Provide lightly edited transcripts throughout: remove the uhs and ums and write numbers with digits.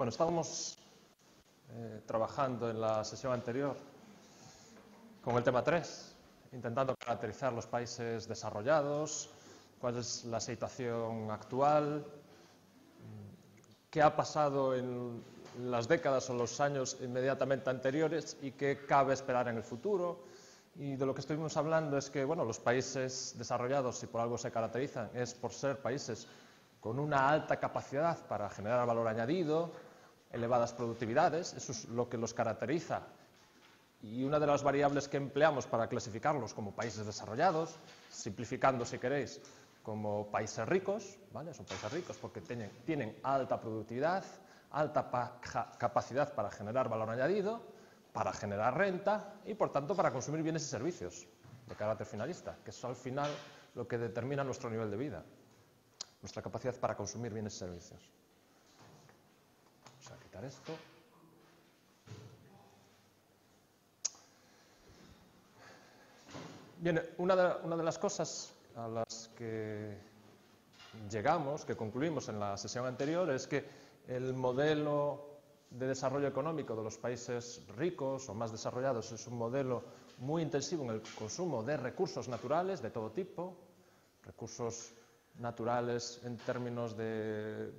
Bueno, estábamos trabajando en la sesión anterior con el tema 3, intentando caracterizar los países desarrollados, cuál es la situación actual, qué ha pasado en las décadas o los años inmediatamente anteriores y qué cabe esperar en el futuro. Y de lo que estuvimos hablando es que, bueno, los países desarrollados, si por algo se caracterizan, es por ser países con una alta capacidad para generar valor añadido, elevadas productividades, eso es lo que los caracteriza. Y una de las variables que empleamos para clasificarlos como países desarrollados, simplificando si queréis, como países ricos, ¿vale? Son países ricos porque tienen alta productividad, alta capacidad para generar valor añadido, para generar renta y, por tanto, para consumir bienes y servicios de carácter finalista, que es al final lo que determina nuestro nivel de vida, nuestra capacidad para consumir bienes y servicios. Vamos a quitar esto. Bien, una de las cosas a las que llegamos, que concluimos en la sesión anterior, es que el modelo de desarrollo económico de los países ricos o más desarrollados es un modelo muy intensivo en el consumo de recursos naturales de todo tipo, recursos naturales en términos de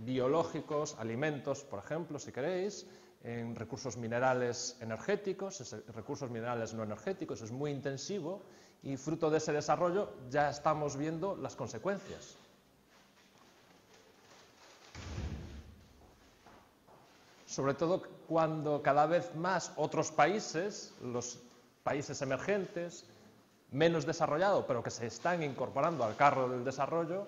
biológicos, alimentos, por ejemplo, si queréis, en recursos minerales energéticos, recursos minerales no energéticos, es muy intensivo y fruto de ese desarrollo ya estamos viendo las consecuencias. Sobre todo cuando cada vez más otros países, los países emergentes, menos desarrollados, pero que se están incorporando al carro del desarrollo,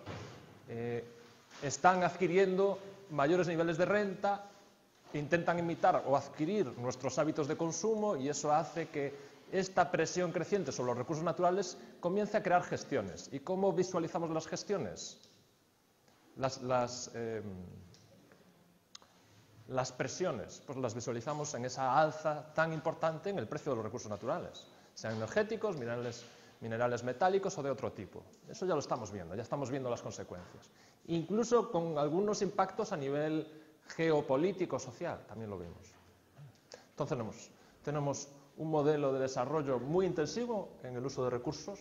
están adquiriendo mayores niveles de renta, intentan imitar o adquirir nuestros hábitos de consumo y eso hace que esta presión creciente sobre los recursos naturales comience a crear gestiones. ¿Y cómo visualizamos las gestiones? Las presiones, pues las visualizamos en esa alza tan importante en el precio de los recursos naturales, sean energéticos, minerales metálicos o de otro tipo. Eso ya lo estamos viendo, ya estamos viendo las consecuencias. Incluso con algunos impactos a nivel geopolítico, social, también lo vimos. Entonces tenemos un modelo de desarrollo muy intensivo en el uso de recursos,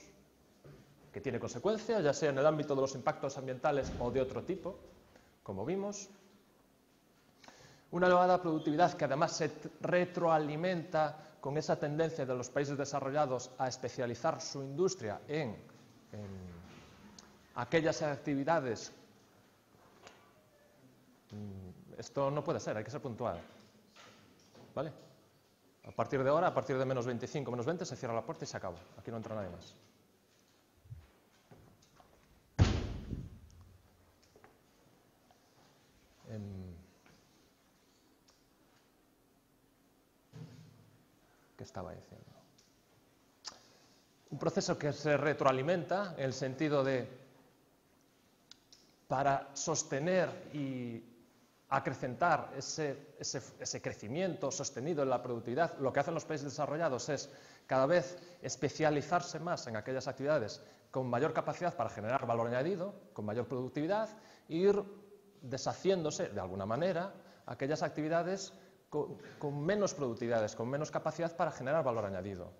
que tiene consecuencias, ya sea en el ámbito de los impactos ambientales o de otro tipo, como vimos. Una elevada productividad que además se retroalimenta con esa tendencia de los países desarrollados a especializar su industria en aquellas actividades. Esto no puede ser, hay que ser puntual. ¿Vale? A partir de ahora, a partir de menos 25, menos 20, se cierra la puerta y se acaba. Aquí no entra nadie más. ¿Qué estaba diciendo? Un proceso que se retroalimenta en el sentido de, para sostener y acrecentar ese crecimiento sostenido en la productividad, lo que hacen los países desarrollados es cada vez especializarse más en aquellas actividades con mayor capacidad para generar valor añadido, con mayor productividad, e ir deshaciéndose de alguna manera aquellas actividades con menos productividades, con menos capacidad para generar valor añadido.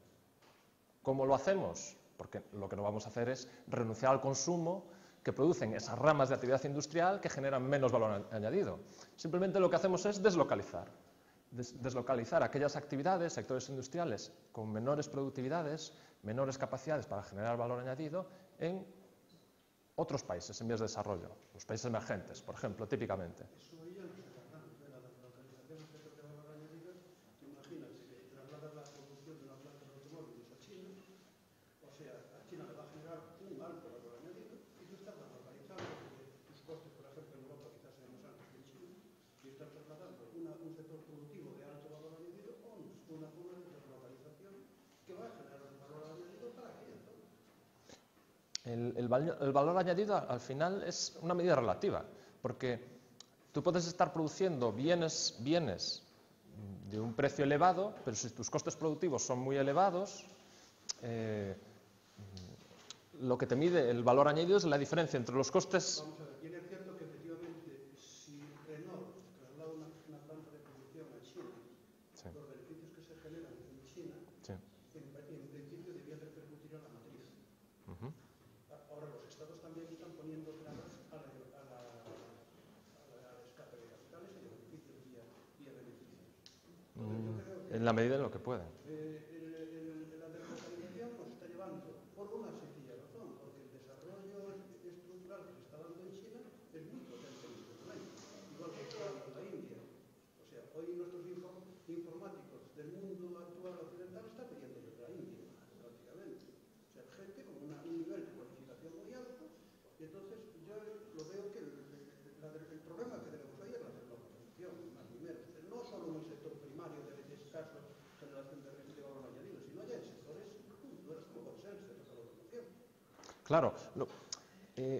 ¿Cómo lo hacemos? Porque lo que no vamos a hacer es renunciar al consumo que producen esas ramas de actividad industrial que generan menos valor añadido. Simplemente lo que hacemos es deslocalizar aquellas actividades, sectores industriales con menores productividades, menores capacidades para generar valor añadido en otros países en vías de desarrollo, los países emergentes, por ejemplo, típicamente. El valor añadido al final es una medida relativa, porque tú puedes estar produciendo bienes de un precio elevado, pero si tus costes productivos son muy elevados, lo que te mide el valor añadido es la diferencia entre los costes. Vamos a ver, bien es cierto que efectivamente si en la medida en lo que pueden. La deslocalización nos está llevando por una sencilla razón, porque el desarrollo estructural que se está dando en China es muy potente en este momento, igual que está dando en la India. O sea, hoy nuestros informáticos del mundo actual occidental están viniendo desde la India, prácticamente. O sea, gente con un nivel de cualificación muy alto, y entonces yo lo veo que el problema que tenemos ahí es la deslocalización, más ni menos. No solo en el sector primario de escaso generación de valor añadido, sino ya en sectores puntuales como puede ser el sector de la automoción. Claro,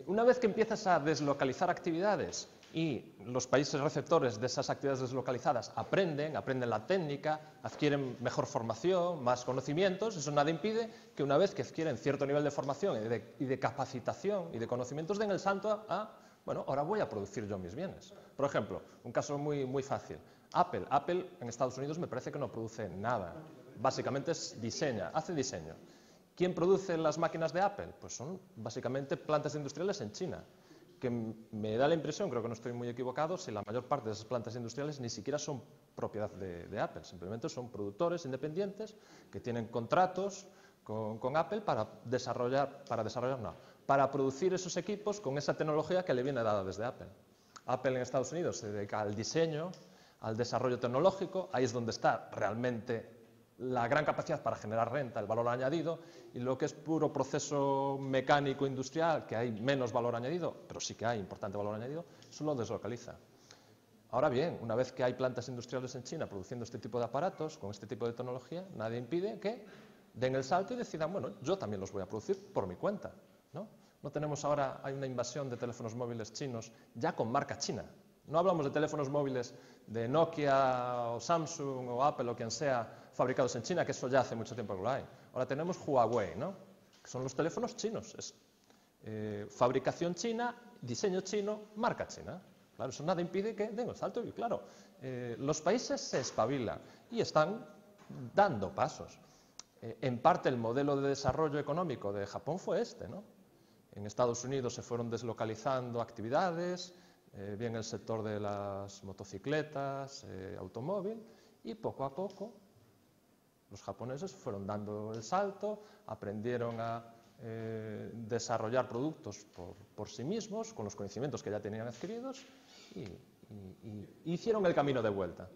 una vez que empiezas a deslocalizar actividades y los países receptores de esas actividades deslocalizadas aprenden la técnica, adquieren mejor formación, más conocimientos, eso nada impide que una vez que adquieren cierto nivel de formación y de capacitación y de conocimientos den el salto a, bueno, ahora voy a producir yo mis bienes. Por ejemplo, un caso muy fácil. Apple en Estados Unidos me parece que no produce nada. Básicamente hace diseño. ¿Quién produce las máquinas de Apple? Pues son básicamente plantas industriales en China, que me da la impresión, creo que no estoy muy equivocado, si la mayor parte de esas plantas industriales ni siquiera son propiedad de Apple, simplemente son productores independientes que tienen contratos con Apple para producir esos equipos con esa tecnología que le viene dada desde Apple. Apple en Estados Unidos se dedica al diseño, al desarrollo tecnológico, ahí es donde está realmente la gran capacidad para generar renta, el valor añadido, y lo que es puro proceso mecánico industrial, que hay menos valor añadido, pero sí que hay importante valor añadido, eso lo deslocaliza. Ahora bien, una vez que hay plantas industriales en China produciendo este tipo de aparatos, con este tipo de tecnología, nadie impide que den el salto y decidan, bueno, yo también los voy a producir por mi cuenta, ¿no? No tenemos ahora, hay una invasión de teléfonos móviles chinos ya con marca china. No hablamos de teléfonos móviles de Nokia o Samsung o Apple o quien sea fabricados en China, que eso ya hace mucho tiempo que lo hay. Ahora tenemos Huawei, ¿no? Que son los teléfonos chinos. Es fabricación china, diseño chino, marca china. Claro, eso nada impide que den el salto. Y claro, los países se espabilan y están dando pasos. En parte el modelo de desarrollo económico de Japón fue este, ¿no? En Estados Unidos se fueron deslocalizando actividades, bien el sector de las motocicletas, automóvil, y poco a poco los japoneses fueron dando el salto, aprendieron a desarrollar productos por sí mismos, con los conocimientos que ya tenían adquiridos, y hicieron el camino de vuelta.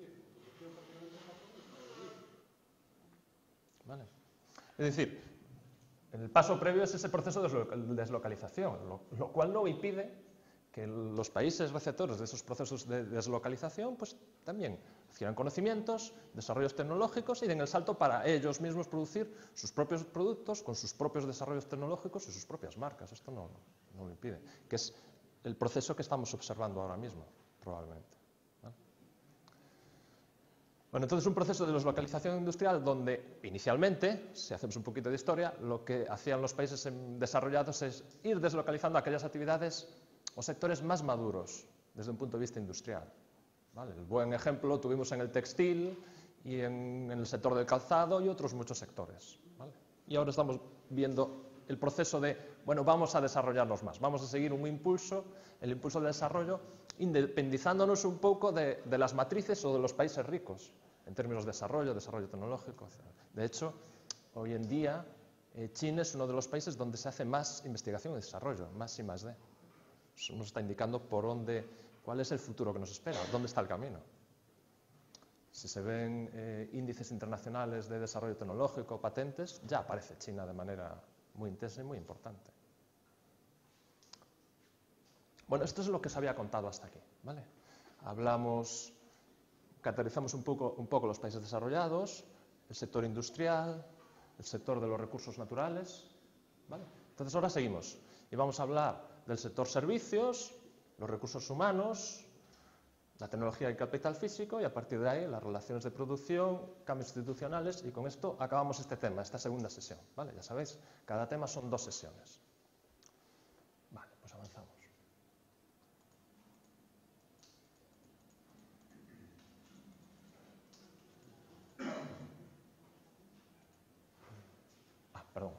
¿Vale? Es decir, el paso previo es ese proceso de deslocalización, lo cual no impide que los países receptores de esos procesos de deslocalización pues también adquieran conocimientos, desarrollos tecnológicos y den el salto para ellos mismos producir sus propios productos con sus propios desarrollos tecnológicos y sus propias marcas. Esto no lo impide, que es el proceso que estamos observando ahora mismo, probablemente. ¿Vale? Bueno, entonces un proceso de deslocalización industrial donde inicialmente, si hacemos un poquito de historia, lo que hacían los países desarrollados es ir deslocalizando aquellas actividades o sectores más maduros desde un punto de vista industrial. ¿Vale? El buen ejemplo lo tuvimos en el textil y en el sector del calzado y otros muchos sectores. ¿Vale? Y ahora estamos viendo el proceso de, bueno, vamos a desarrollarlos más, vamos a seguir un impulso, el impulso del desarrollo, independizándonos un poco de las matrices o de los países ricos, en términos de desarrollo tecnológico, etc. De hecho, hoy en día, China es uno de los países donde se hace más investigación y desarrollo, más I+D. Eso nos está indicando cuál es el futuro que nos espera, dónde está el camino. Si se ven índices internacionales de desarrollo tecnológico, patentes, ya aparece China de manera muy intensa y muy importante. Bueno, esto es lo que os había contado hasta aquí, ¿vale? Categorizamos un poco los países desarrollados, el sector industrial, el sector de los recursos naturales, ¿vale? Entonces ahora seguimos y vamos a hablar del sector servicios, los recursos humanos, la tecnología y el capital físico, y a partir de ahí las relaciones de producción, cambios institucionales, y con esto acabamos este tema, esta segunda sesión, ¿vale? Ya sabéis, cada tema son 2 sesiones. Vale, pues avanzamos. Perdón.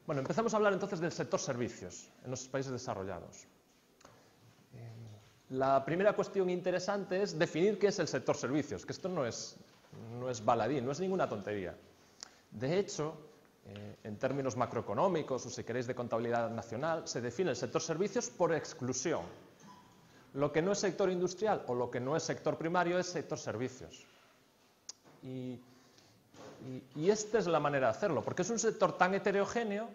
Bueno, empezamos a hablar entonces del sector servicios en los países desarrollados. la primera cuestión interesante es definir qué es el sector servicios, que esto no es baladí, no es ninguna tontería. De hecho, en términos macroeconómicos o si queréis de contabilidad nacional, se define el sector servicios por exclusión. Lo que no es sector industrial o lo que no es sector primario es sector servicios. Y esta es la manera de hacerlo, porque es un sector tan heterogéneo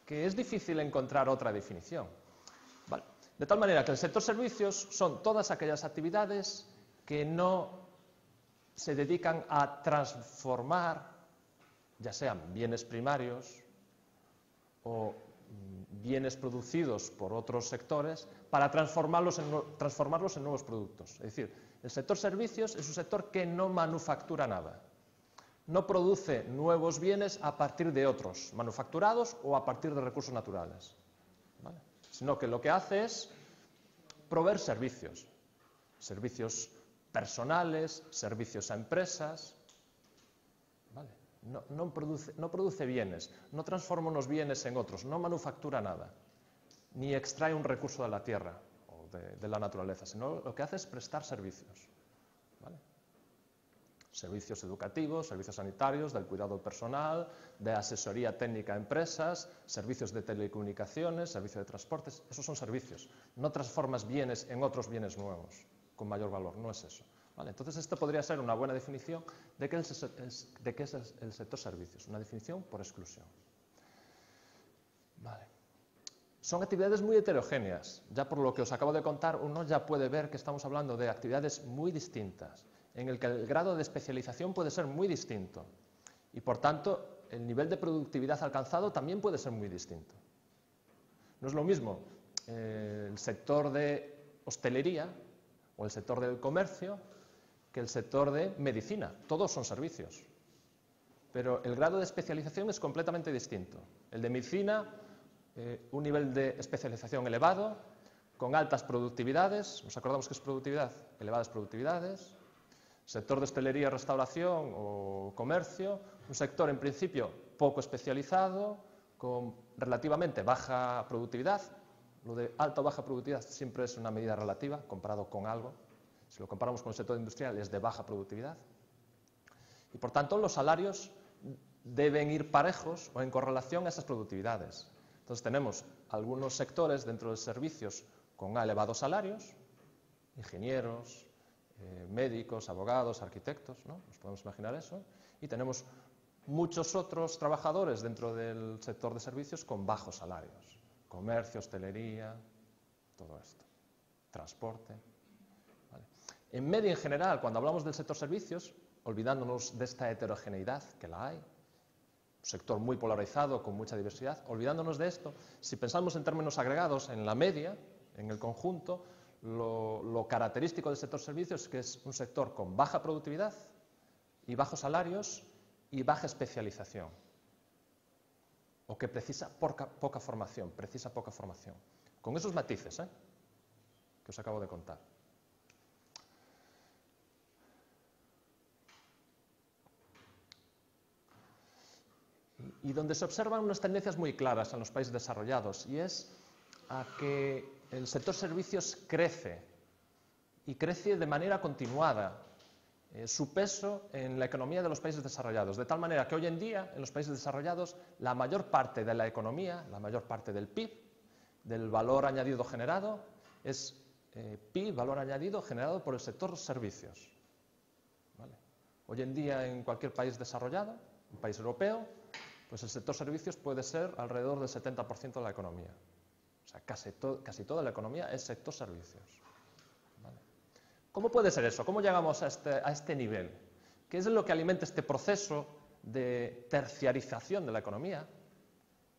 que es difícil encontrar otra definición. Vale. De tal manera que el sector servicios son todas aquellas actividades que no se dedican a transformar, ya sean bienes primarios o bienes producidos por otros sectores, para transformarlos en nuevos productos. Es decir, el sector servicios es un sector que no manufactura nada. No produce nuevos bienes a partir de otros, manufacturados o a partir de recursos naturales, ¿vale? Sino que lo que hace es proveer servicios, servicios personales, servicios a empresas, ¿vale? No produce bienes, no transforma unos bienes en otros, no manufactura nada, ni extrae un recurso de la tierra o de la naturaleza, sino lo que hace es prestar servicios, ¿vale? Servicios educativos, servicios sanitarios, del cuidado personal, de asesoría técnica a empresas, servicios de telecomunicaciones, servicios de transportes, esos son servicios. No transformas bienes en otros bienes nuevos, con mayor valor, no es eso. ¿Vale? Entonces, esto podría ser una buena definición de qué es el sector servicios, una definición por exclusión. Vale. Son actividades muy heterogéneas. Ya por lo que os acabo de contar, uno ya puede ver que estamos hablando de actividades muy distintas, en el que el grado de especialización puede ser muy distinto y, por tanto, el nivel de productividad alcanzado también puede ser muy distinto. No es lo mismo el sector de hostelería o el sector del comercio que el sector de medicina. Todos son servicios, pero el grado de especialización es completamente distinto. El de medicina, un nivel de especialización elevado, con altas productividades. ¿Nos acordamos qué es productividad? Elevadas productividades. Sector de hostelería, restauración o comercio, un sector en principio poco especializado, con relativamente baja productividad. Lo de alta o baja productividad siempre es una medida relativa comparado con algo. Si lo comparamos con el sector industrial es de baja productividad. Y por tanto los salarios deben ir parejos o en correlación a esas productividades. Entonces tenemos algunos sectores dentro de servicios con elevados salarios, ingenieros, médicos, abogados, arquitectos, ¿no? Nos podemos imaginar eso. Y tenemos muchos otros trabajadores dentro del sector de servicios con bajos salarios. Comercio, hostelería, todo esto. Transporte. ¿Vale? En medio en general, cuando hablamos del sector servicios, olvidándonos de esta heterogeneidad que la hay, un sector muy polarizado, con mucha diversidad, olvidándonos de esto, si pensamos en términos agregados, en la media, en el conjunto, lo característico del sector servicios es que es un sector con baja productividad y bajos salarios y baja especialización, o que precisa poca formación, con esos matices que os acabo de contar. Y donde se observan unas tendencias muy claras en los países desarrollados, y es a que el sector servicios crece, y crece de manera continuada, su peso en la economía de los países desarrollados, de tal manera que hoy en día, en los países desarrollados, la mayor parte de la economía, la mayor parte del PIB, del valor añadido generado, es PIB, valor añadido generado por el sector servicios. ¿Vale? Hoy en día, en cualquier país desarrollado, un país europeo, pues el sector servicios puede ser alrededor del 70% de la economía. O sea, casi toda la economía es sector servicios. ¿Vale? ¿Cómo puede ser eso? ¿Cómo llegamos a este nivel? ¿Qué es lo que alimenta este proceso de terciarización de la economía?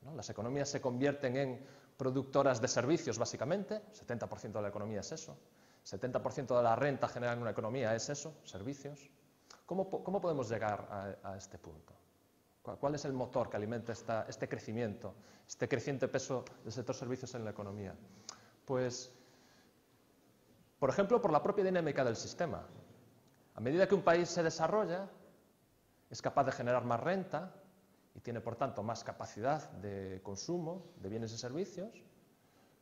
¿No? Las economías se convierten en productoras de servicios, básicamente. 70% de la economía es eso. 70% de la renta generada en una economía es eso, servicios. ¿Cómo podemos llegar a este punto? ¿Cuál es el motor que alimenta este crecimiento, este creciente peso del sector servicios en la economía? Pues, por ejemplo, por la propia dinámica del sistema. A medida que un país se desarrolla, es capaz de generar más renta y tiene, por tanto, más capacidad de consumo de bienes y servicios.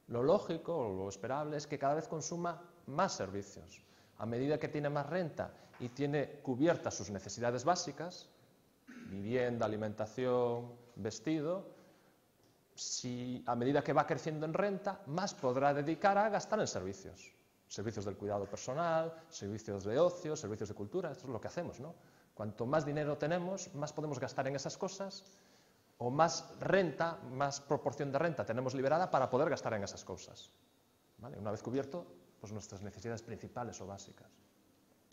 Lo lógico o lo esperable es que cada vez consuma más servicios. A medida que tiene más renta y tiene cubiertas sus necesidades básicas, vivienda, alimentación, vestido, a medida que va creciendo en renta, más podrá dedicar a gastar en servicios. Servicios del cuidado personal, servicios de ocio, servicios de cultura. Esto es lo que hacemos, ¿no? Cuanto más dinero tenemos, más podemos gastar en esas cosas, o más renta, más proporción de renta tenemos liberada para poder gastar en esas cosas. ¿Vale? Una vez cubierto, pues nuestras necesidades principales o básicas.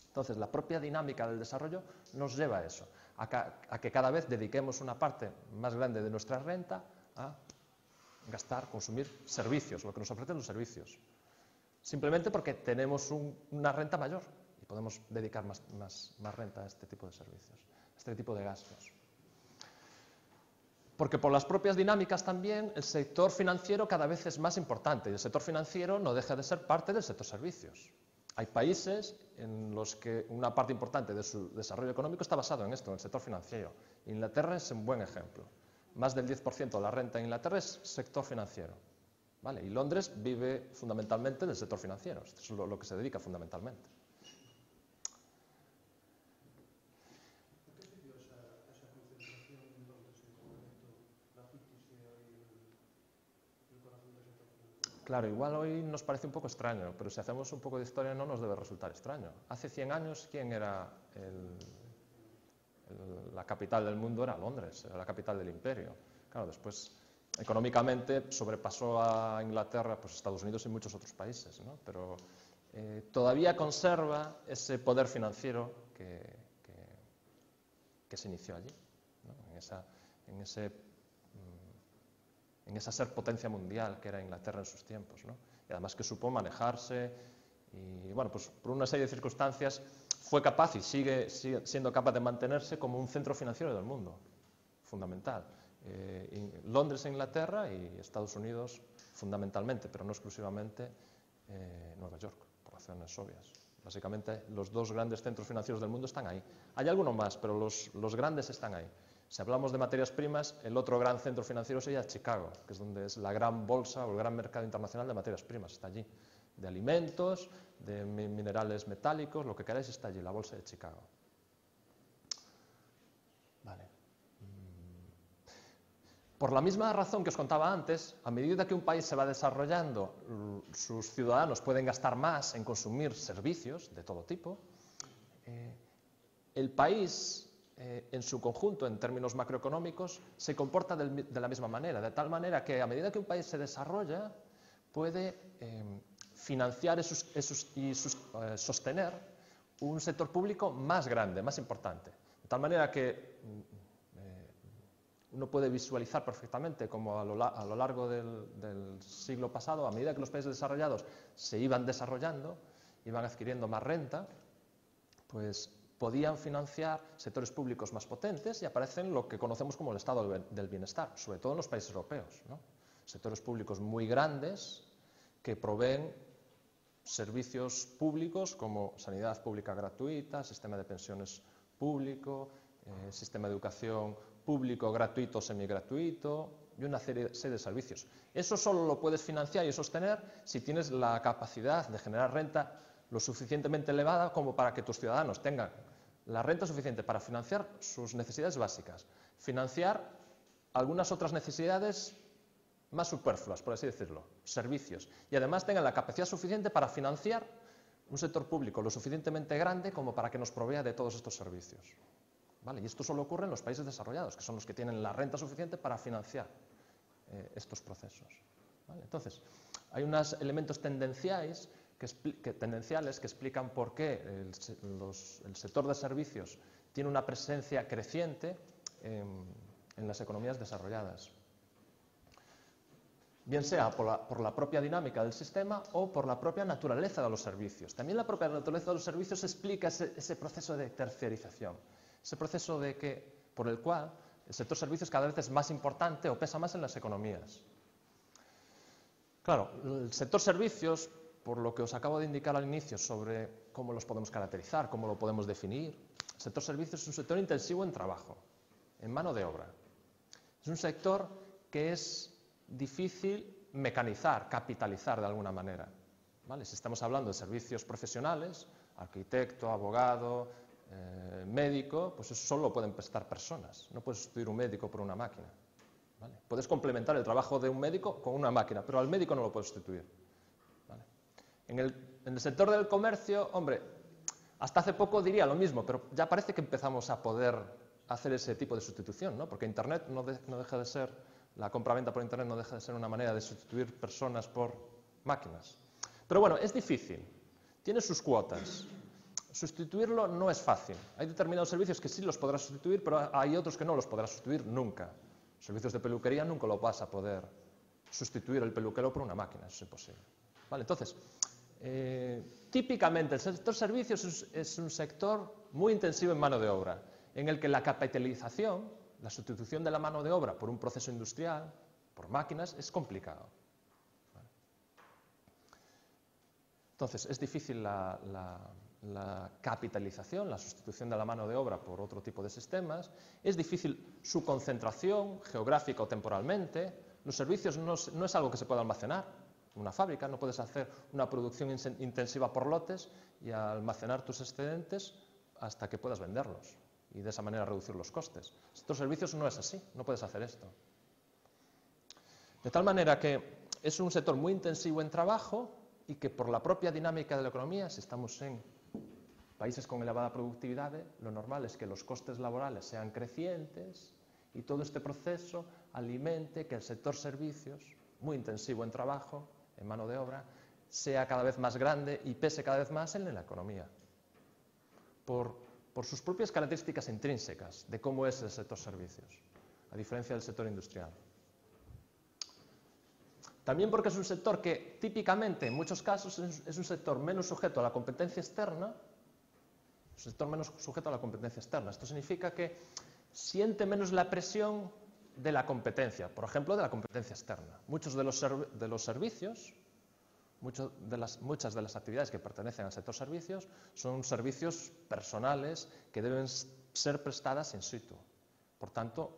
Entonces, la propia dinámica del desarrollo nos lleva a eso, a que cada vez dediquemos una parte más grande de nuestra renta a gastar, consumir servicios, lo que nos ofrecen los servicios. Simplemente porque tenemos una renta mayor y podemos dedicar más renta a este tipo de servicios, a este tipo de gastos. Porque por las propias dinámicas también el sector financiero cada vez es más importante y el sector financiero no deja de ser parte del sector servicios. Hay países en los que una parte importante de su desarrollo económico está basado en esto, en el sector financiero. Inglaterra es un buen ejemplo. Más del 10% de la renta en Inglaterra es sector financiero. ¿Vale? Y Londres vive fundamentalmente del sector financiero. Esto es lo que se dedica fundamentalmente. ¿Por qué se dio esa concentración en Londres en concreto, la ficticia y el corazón del sector financiero? Claro, igual hoy nos parece un poco extraño, pero si hacemos un poco de historia no nos debe resultar extraño. Hace 100 años, ¿quién era la capital del mundo? Era Londres, era la capital del imperio. Claro, después, económicamente, sobrepasó a Inglaterra, pues Estados Unidos y muchos otros países, ¿no? Pero todavía conserva ese poder financiero que se inició allí, ¿no? en esa ser potencia mundial que era Inglaterra en sus tiempos, ¿no? Y además que supo manejarse y, bueno, pues por una serie de circunstancias fue capaz y sigue siendo capaz de mantenerse como un centro financiero del mundo, fundamental. Londres e Inglaterra y Estados Unidos fundamentalmente, pero no exclusivamente Nueva York, por razones obvias. Básicamente los dos grandes centros financieros del mundo están ahí. Hay algunos más, pero los grandes están ahí. Si hablamos de materias primas, el otro gran centro financiero sería Chicago, que es donde es la gran bolsa o el gran mercado internacional de materias primas, está allí. De alimentos, de minerales metálicos, lo que queráis está allí, la bolsa de Chicago. Vale. Por la misma razón que os contaba antes, a medida que un país se va desarrollando, sus ciudadanos pueden gastar más en consumir servicios de todo tipo. El país, en su conjunto, en términos macroeconómicos, se comporta de la misma manera, de tal manera que a medida que un país se desarrolla, puede financiar y sostener un sector público más grande, más importante. De tal manera que uno puede visualizar perfectamente cómo a lo largo del siglo pasado, a medida que los países desarrollados se iban desarrollando, iban adquiriendo más renta, pues podían financiar sectores públicos más potentes y aparecen lo que conocemos como el estado del bienestar, sobre todo en los países europeos, ¿no? Sectores públicos muy grandes que proveen servicios públicos como sanidad pública gratuita, sistema de pensiones público, sistema de educación público gratuito o semigratuito y una serie de servicios. Eso solo lo puedes financiar y sostener si tienes la capacidad de generar renta lo suficientemente elevada como para que tus ciudadanos tengan la renta suficiente para financiar sus necesidades básicas, financiar algunas otras necesidades más superfluas, por así decirlo, servicios, y además tengan la capacidad suficiente para financiar un sector público lo suficientemente grande como para que nos provea de todos estos servicios. ¿Vale? Y esto solo ocurre en los países desarrollados, que son los que tienen la renta suficiente para financiar estos procesos. ¿Vale? Entonces, hay unos elementos tendenciales que explican por qué el sector de servicios tiene una presencia creciente en las economías desarrolladas. Bien sea por la propia dinámica del sistema o por la propia naturaleza de los servicios. También la propia naturaleza de los servicios explica ese proceso de terciarización, ese proceso por el cual el sector servicios cada vez es más importante o pesa más en las economías. Claro, el sector servicios, por lo que os acabo de indicar al inicio sobre cómo los podemos caracterizar, cómo lo podemos definir, el sector servicios es un sector intensivo en trabajo, en mano de obra. Es un sector que es difícil mecanizar, capitalizar de alguna manera. ¿vale? Si estamos hablando de servicios profesionales, arquitecto, abogado, médico, pues eso solo lo pueden prestar personas. No puedes sustituir un médico por una máquina, ¿vale? Puedes complementar el trabajo de un médico con una máquina, pero al médico no lo puedes sustituir, ¿vale? En el sector del comercio, hombre, hasta hace poco diría lo mismo, pero ya parece que empezamos a poder hacer ese tipo de sustitución, ¿no? Porque Internet no deja de ser, la compra-venta por Internet no deja de ser una manera de sustituir personas por máquinas. Pero bueno, es difícil, tiene sus cuotas. Sustituirlo no es fácil. Hay determinados servicios que sí los podrás sustituir, pero hay otros que no los podrás sustituir nunca. Servicios de peluquería nunca lo vas a poder sustituir el peluquero por una máquina, eso es imposible. ¿Vale? Entonces, típicamente el sector servicios es un sector muy intensivo en mano de obra, en el que la capitalización, la sustitución de la mano de obra por un proceso industrial, por máquinas, es complicado. ¿Vale? Entonces, es difícil la capitalización, la sustitución de la mano de obra por otro tipo de sistemas, es difícil su concentración geográfica o temporalmente. Los servicios no es algo que se pueda almacenar. En una fábrica no puedes hacer una producción intensiva por lotes y almacenar tus excedentes hasta que puedas venderlos y de esa manera reducir los costes. Estos servicios no es así, no puedes hacer esto. De tal manera que es un sector muy intensivo en trabajo y que por la propia dinámica de la economía, si estamos en países con elevada productividad, lo normal es que los costes laborales sean crecientes y todo este proceso alimente que el sector servicios, muy intensivo en trabajo, en mano de obra, sea cada vez más grande y pese cada vez más en la economía. Por sus propias características intrínsecas de cómo es el sector servicios, a diferencia del sector industrial. También porque es un sector que típicamente, en muchos casos, es un sector menos sujeto a la competencia externa. Esto significa que siente menos la presión de la competencia, por ejemplo, de la competencia externa. Muchos de los servicios, muchas de las actividades que pertenecen al sector servicios son servicios personales que deben ser prestadas in situ. Por tanto,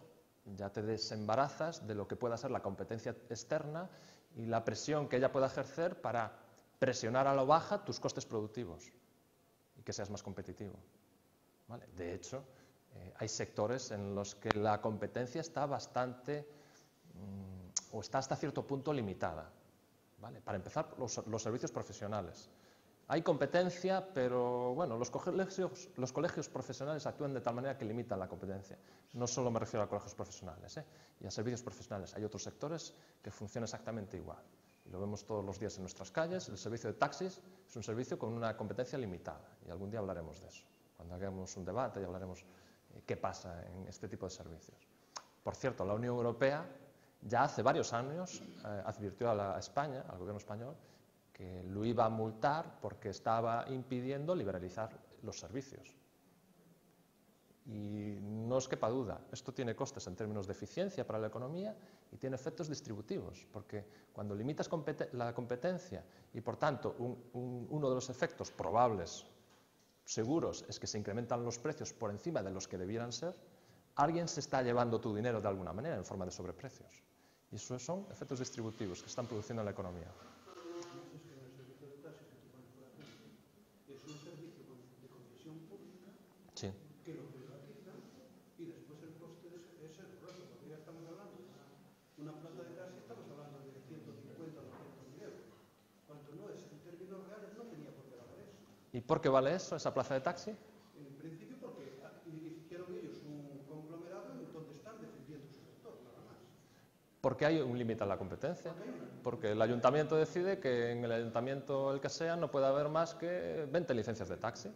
ya te desembarazas de lo que pueda ser la competencia externa y la presión que ella pueda ejercer para presionar a la baja tus costes productivos y que seas más competitivo. ¿Vale? De hecho, hay sectores en los que la competencia está bastante, o está hasta cierto punto limitada. ¿Vale? Para empezar, los servicios profesionales. Hay competencia, pero bueno, los colegios profesionales actúan de tal manera que limitan la competencia. No solo me refiero a colegios profesionales y a servicios profesionales. Hay otros sectores que funcionan exactamente igual. Y lo vemos todos los días en nuestras calles. El servicio de taxis es un servicio con una competencia limitada. Y algún día hablaremos de eso. Cuando hagamos un debate y hablaremos qué pasa en este tipo de servicios. Por cierto, la Unión Europea ya hace varios años advirtió a España, al gobierno español, que lo iba a multar porque estaba impidiendo liberalizar los servicios. Y no os quepa duda, esto tiene costes en términos de eficiencia para la economía y tiene efectos distributivos, porque cuando limitas la competencia y por tanto uno de los efectos probables, seguros, es que se incrementan los precios por encima de los que debieran ser, alguien se está llevando tu dinero de alguna manera en forma de sobreprecios. Y esos son efectos distributivos que se están produciendo en la economía. Sí. Que lo privatizan y después el coste es el grueso, porque ya estamos hablando de una plaza de taxi, estamos hablando de 150 o 200.000 euros. Cuanto no es, en términos reales no tenía por qué valer eso. ¿Y por qué vale eso, esa plaza de taxi? En principio porque hicieron ellos un conglomerado en donde están defendiendo su sector, nada más. Porque hay un límite a la competencia. Porque el ayuntamiento decide que en el ayuntamiento, el que sea, no puede haber más que 20 licencias de taxi.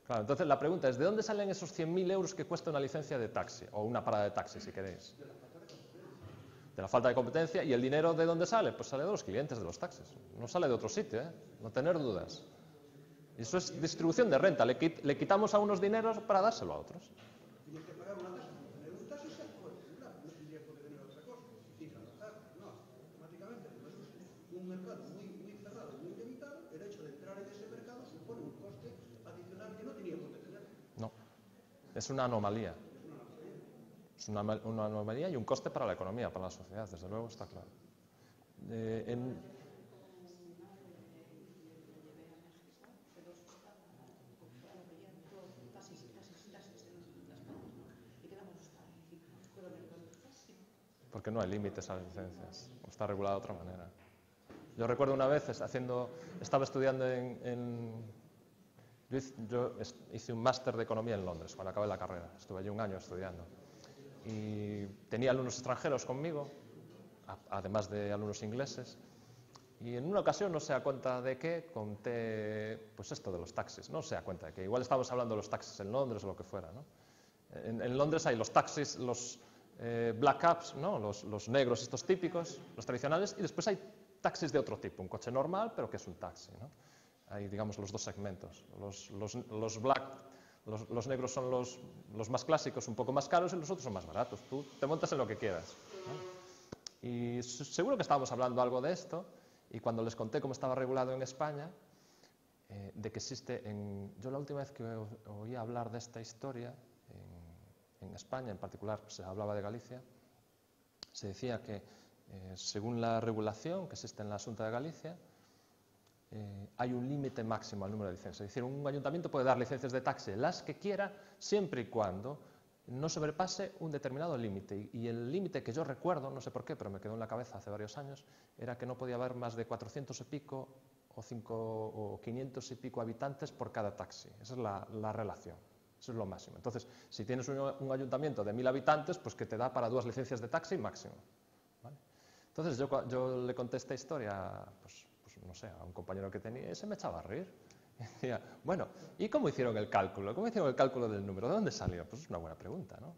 Claro, entonces la pregunta es, ¿de dónde salen esos 100.000 euros que cuesta una licencia de taxi? O una parada de taxi, si queréis. De la falta de competencia. ¿Y el dinero de dónde sale? Pues sale de los clientes de los taxis. No sale de otro sitio, no tener dudas. Y eso es distribución de renta. Le quitamos a unos dineros para dárselo a otros. Tienes que pagar una tasa por tener un taxi, se puede tener, no tendría por qué tener otra cosa. Y trabajar, no, automáticamente, como es un mercado muy cerrado, muy limitado, el hecho de entrar en ese mercado supone un coste adicional que no tenía por qué tener. No, es una anomalía. Es una anomalía y un coste para la economía, para la sociedad, desde luego, está claro. Porque no hay límites a las licencias, está regulado de otra manera. Yo recuerdo una vez estaba estudiando yo hice un máster de economía en Londres cuando acabé la carrera, estuve allí un año estudiando. Y tenía alumnos extranjeros conmigo, además de alumnos ingleses, y en una ocasión, no sé a cuenta de qué, conté pues esto de los taxis, no sé a cuenta de qué, igual estábamos hablando de los taxis en Londres o lo que fuera, ¿no? En Londres hay los taxis, los black cabs, ¿no? Los negros estos típicos, los tradicionales, y después hay taxis de otro tipo, un coche normal, pero que es un taxi, ¿no? Hay, digamos, los dos segmentos. Los negros son los más clásicos, un poco más caros, y los otros son más baratos. Tú te montas en lo que quieras, ¿no? Y seguro que estábamos hablando algo de esto, y cuando les conté cómo estaba regulado en España, de que existe yo la última vez que oí hablar de esta historia, en España en particular, se hablaba de Galicia, se decía que según la regulación que existe en la Xunta de Galicia, hay un límite máximo al número de licencias. Es decir, un ayuntamiento puede dar licencias de taxi las que quiera, siempre y cuando no sobrepase un determinado límite. Y el límite que yo recuerdo, no sé por qué, pero me quedó en la cabeza hace varios años, era que no podía haber más de 400 y pico o 500 y pico habitantes por cada taxi. Esa es la relación. Eso es lo máximo. Entonces, si tienes un ayuntamiento de 1000 habitantes, pues que te da para 2 licencias de taxi máximo, ¿vale? Entonces, yo le conté esta historia, pues no sé, a un compañero que tenía, y se me echaba a reír. Y decía, bueno, ¿y cómo hicieron el cálculo? ¿Cómo hicieron el cálculo del número? ¿De dónde salió? Pues es una buena pregunta, ¿no?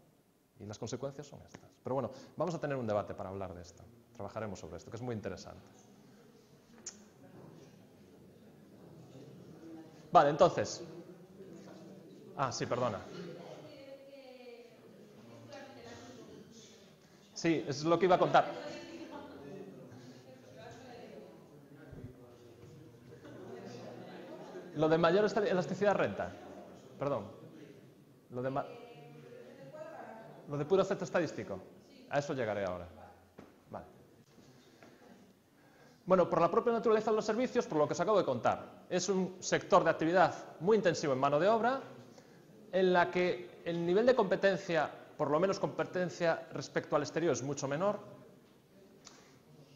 Y las consecuencias son estas. Pero bueno, vamos a tener un debate para hablar de esto. Trabajaremos sobre esto, que es muy interesante. Vale, entonces. Sí, perdona. Sí, es lo que iba a contar. Lo de mayor elasticidad renta. Perdón. Lo de puro efecto estadístico. A eso llegaré ahora. Vale. Bueno, por la propia naturaleza de los servicios, por lo que os acabo de contar, es un sector de actividad muy intensivo en mano de obra, en la que el nivel de competencia, por lo menos competencia respecto al exterior, es mucho menor,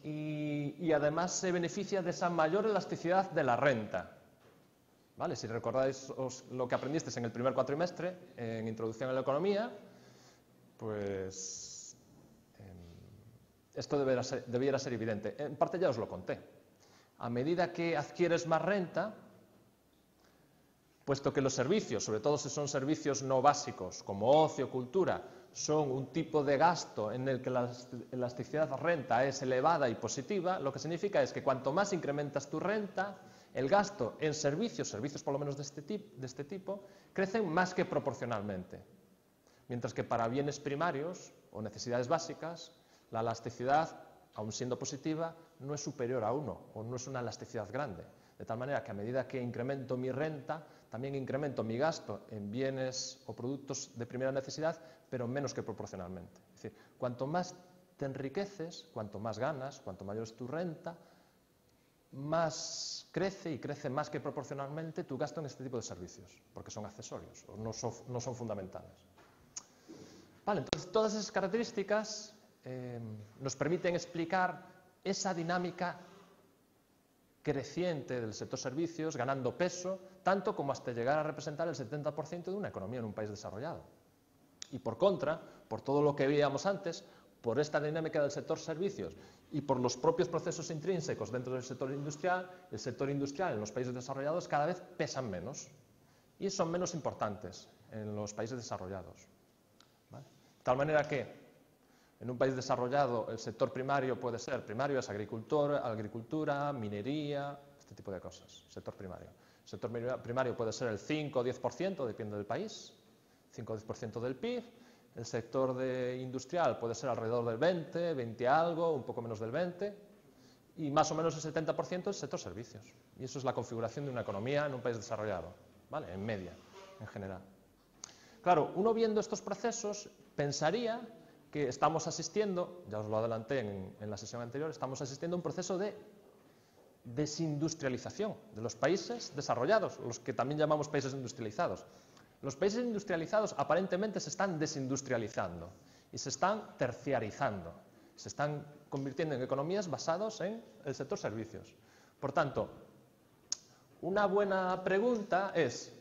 y además se beneficia de esa mayor elasticidad de la renta. ¿Vale? Si recordáis lo que aprendisteis en el primer cuatrimestre, en Introducción a la Economía, pues esto debiera ser evidente. En parte ya os lo conté. A medida que adquieres más renta, puesto que los servicios, sobre todo si son servicios no básicos, como ocio, cultura, son un tipo de gasto en el que la elasticidad de renta es elevada y positiva, lo que significa es que cuanto más incrementas tu renta, el gasto en servicios por lo menos de este tipo, crecen más que proporcionalmente. Mientras que para bienes primarios o necesidades básicas, la elasticidad, aun siendo positiva, no es superior a 1 o no es una elasticidad grande. De tal manera que a medida que incremento mi renta, también incremento mi gasto en bienes o productos de primera necesidad, pero menos que proporcionalmente. Es decir, cuanto más te enriqueces, cuanto más ganas, cuanto mayor es tu renta, más crece y crece más que proporcionalmente tu gasto en este tipo de servicios, porque son accesorios o no son fundamentales. Vale, entonces todas esas características nos permiten explicar esa dinámica creciente del sector servicios, ganando peso, tanto como hasta llegar a representar el 70% de una economía en un país desarrollado. Y por contra, por todo lo que veíamos antes, por esta dinámica del sector servicios y por los propios procesos intrínsecos dentro del sector industrial, el sector industrial en los países desarrollados cada vez pesan menos y son menos importantes en los países desarrollados. ¿Vale? De tal manera que en un país desarrollado el sector primario puede ser, primario es agricultura, minería, este tipo de cosas, sector primario. El sector primario puede ser el 5 o 10%, depende del país, 5 o 10% del PIB. El sector industrial puede ser alrededor del 20 algo, un poco menos del 20%, y más o menos el 70% es sector servicios. Y eso es la configuración de una economía en un país desarrollado, ¿vale? En media, en general. Claro, uno viendo estos procesos pensaría que estamos asistiendo, ya os lo adelanté en la sesión anterior, estamos asistiendo a un proceso de desindustrialización de los países desarrollados, los que también llamamos países industrializados. Los países industrializados aparentemente se están desindustrializando y se están terciarizando, se están convirtiendo en economías basadas en el sector servicios. Por tanto, una buena pregunta es,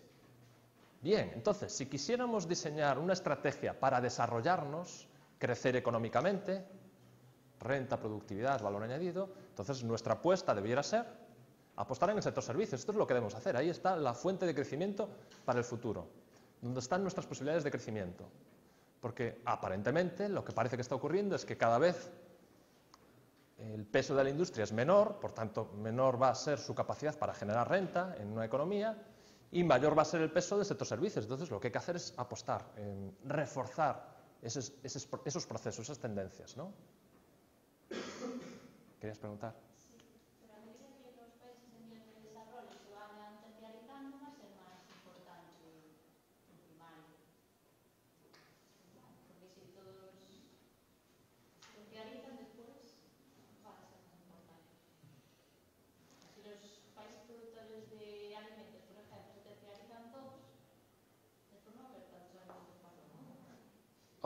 bien, entonces, si quisiéramos diseñar una estrategia para desarrollarnos, crecer económicamente, renta, productividad, valor añadido, entonces nuestra apuesta debiera ser apostar en el sector servicios. Esto es lo que debemos hacer. Ahí está la fuente de crecimiento para el futuro, donde están nuestras posibilidades de crecimiento. Porque aparentemente lo que parece que está ocurriendo es que cada vez el peso de la industria es menor, por tanto menor va a ser su capacidad para generar renta en una economía y mayor va a ser el peso del sector servicios. Entonces lo que hay que hacer es apostar, reforzar esos procesos, esas tendencias, ¿no? ¿Querías preguntar? Sí, pero a medida que los países en vías de desarrollo se vayan terciarizando, va a ser más importante el primario. Porque si todos terciarizan después, va a ser más importante. Si los países productores de alimentos, por ejemplo, se terciarizan todos, después no va a haber tantos alimentos para el mundo.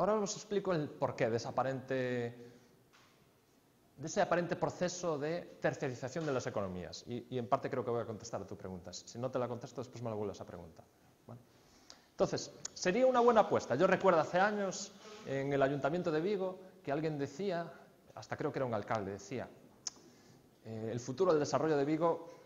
Ahora os explico el porqué de ese aparente proceso de terciarización de las economías. Y en parte creo que voy a contestar a tu pregunta. Si no te la contesto, después me la vuelves a preguntar. Bueno. Entonces, sería una buena apuesta. Yo recuerdo hace años en el Ayuntamiento de Vigo que alguien decía, hasta creo que era un alcalde, decía, el futuro del desarrollo de Vigo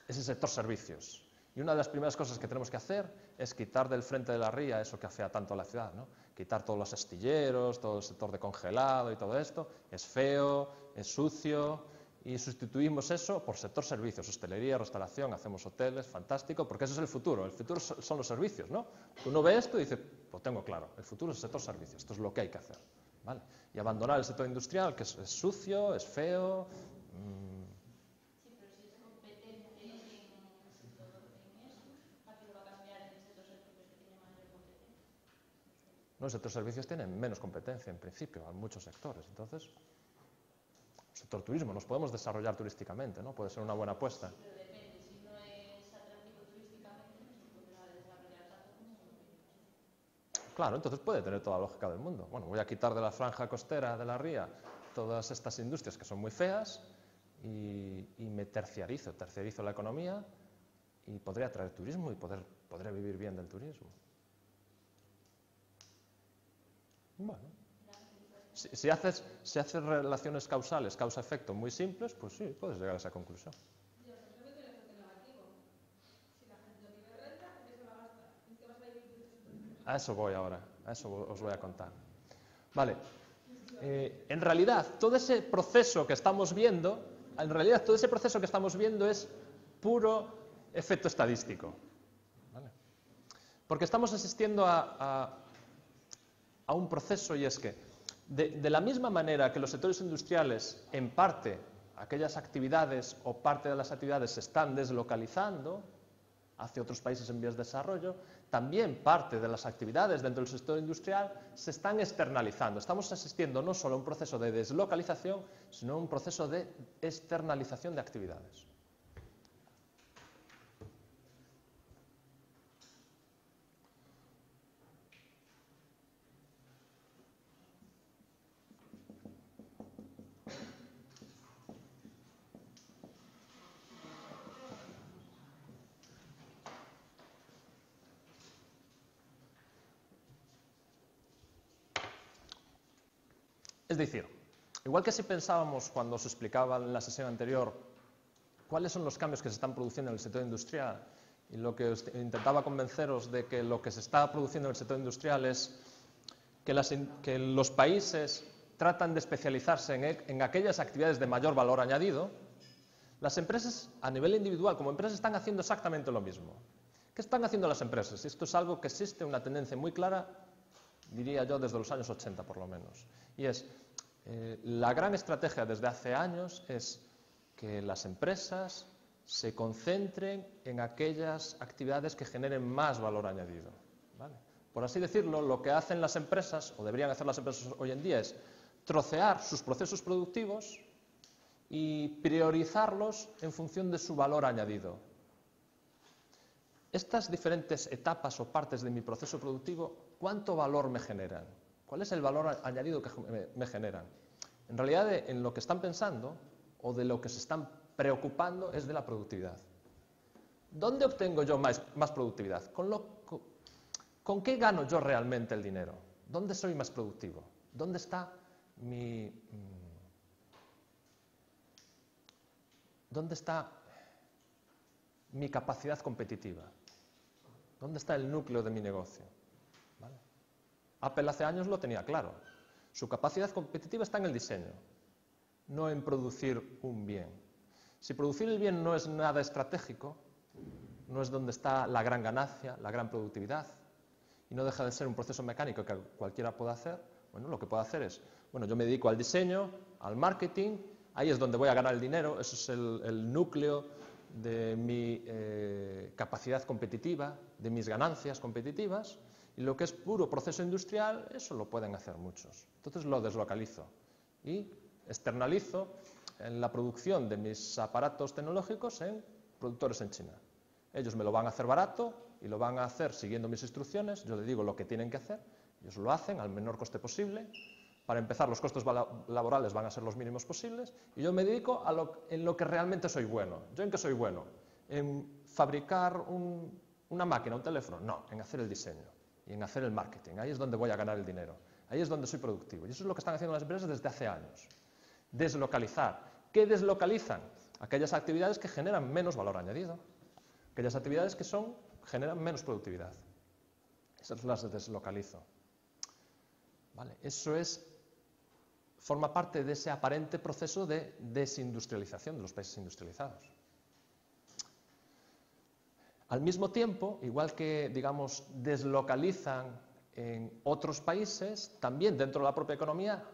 es el sector servicios. Y una de las primeras cosas que tenemos que hacer es quitar del frente de la ría eso que afea tanto a la ciudad, ¿no? Quitar todos los astilleros, todo el sector de congelado y todo esto. Es feo, es sucio, y sustituimos eso por sector servicios, hostelería, restauración, hacemos hoteles, fantástico, porque ese es el futuro son los servicios, ¿no? Uno ve esto y dice, pues tengo claro, el futuro es el sector servicios, esto es lo que hay que hacer, ¿vale? Y abandonar el sector industrial, que es sucio, es feo. Sí, pero si es competente en eso, ¿para qué lo va a cambiar en el sector servicios que tiene mayor competencia? No, el sector servicios tiene menos competencia en principio, en muchos sectores. Entonces, el sector turismo, nos podemos desarrollar turísticamente, ¿no? Puede ser una buena apuesta. Sí, pero depende, si no es atractivo turísticamente, no se podrá desarrollar tanto como uno quiere. Claro, entonces puede tener toda la lógica del mundo. Bueno, voy a quitar de la franja costera de la ría todas estas industrias que son muy feas y me terciarizo la economía y podré atraer turismo y podré vivir bien del turismo. Bueno, si haces relaciones causales, causa-efecto muy simples, pues sí, puedes llegar a esa conclusión. A eso voy ahora, a eso os voy a contar. Vale, en realidad todo ese proceso que estamos viendo, es puro efecto estadístico. ¿Vale? Porque estamos asistiendo a un proceso, y es que de la misma manera que los sectores industriales, en parte, aquellas actividades o parte de las actividades se están deslocalizando hacia otros países en vías de desarrollo, también parte de las actividades dentro del sector industrial se están externalizando. Estamos asistiendo no solo a un proceso de deslocalización, sino a un proceso de externalización de actividades. Es decir, igual que si pensábamos cuando os explicaba en la sesión anterior cuáles son los cambios que se están produciendo en el sector industrial, y lo que intentaba convenceros de que lo que se está produciendo en el sector industrial es que los países tratan de especializarse en aquellas actividades de mayor valor añadido, las empresas a nivel individual como empresas están haciendo exactamente lo mismo. ¿Qué están haciendo las empresas? Esto es algo que existe, una tendencia muy clara, diría yo, desde los años 80 por lo menos. Y es, la gran estrategia desde hace años es que las empresas se concentren en aquellas actividades que generen más valor añadido, ¿vale? Por así decirlo, lo que hacen las empresas, o deberían hacer las empresas hoy en día, es trocear sus procesos productivos y priorizarlos en función de su valor añadido. Estas diferentes etapas o partes de mi proceso productivo, ¿cuánto valor me generan? ¿Cuál es el valor añadido que me generan? En realidad, en lo que están pensando o de lo que se están preocupando es de la productividad. ¿Dónde obtengo yo más productividad? ¿Con qué gano yo realmente el dinero? ¿Dónde soy más productivo? ¿Dónde está mi capacidad competitiva? ¿Dónde está el núcleo de mi negocio? ¿Vale? Apple hace años lo tenía claro. Su capacidad competitiva está en el diseño, no en producir un bien. Si producir el bien no es nada estratégico, no es donde está la gran ganancia, la gran productividad, y no deja de ser un proceso mecánico que cualquiera puede hacer, bueno, lo que puedo hacer es, bueno, yo me dedico al diseño, al marketing, ahí es donde voy a ganar el dinero, eso es el núcleo de mi capacidad competitiva, de mis ganancias competitivas, y lo que es puro proceso industrial, eso lo pueden hacer muchos. Entonces lo deslocalizo y externalizo en la producción de mis aparatos tecnológicos en productores en China. Ellos me lo van a hacer barato y lo van a hacer siguiendo mis instrucciones, yo les digo lo que tienen que hacer, ellos lo hacen al menor coste posible. Para empezar, los costos laborales van a ser los mínimos posibles y yo me dedico en lo que realmente soy bueno. ¿Yo en qué soy bueno? ¿En fabricar una máquina, un teléfono? No, en hacer el diseño y en hacer el marketing. Ahí es donde voy a ganar el dinero. Ahí es donde soy productivo. Y eso es lo que están haciendo las empresas desde hace años. Deslocalizar. ¿Qué deslocalizan? Aquellas actividades que generan menos valor añadido. Aquellas actividades que generan menos productividad. Esas las deslocalizo. ¿Vale? Eso forma parte de ese aparente proceso de desindustrialización de los países industrializados. Al mismo tiempo, igual que, digamos, deslocalizan en otros países, también dentro de la propia economía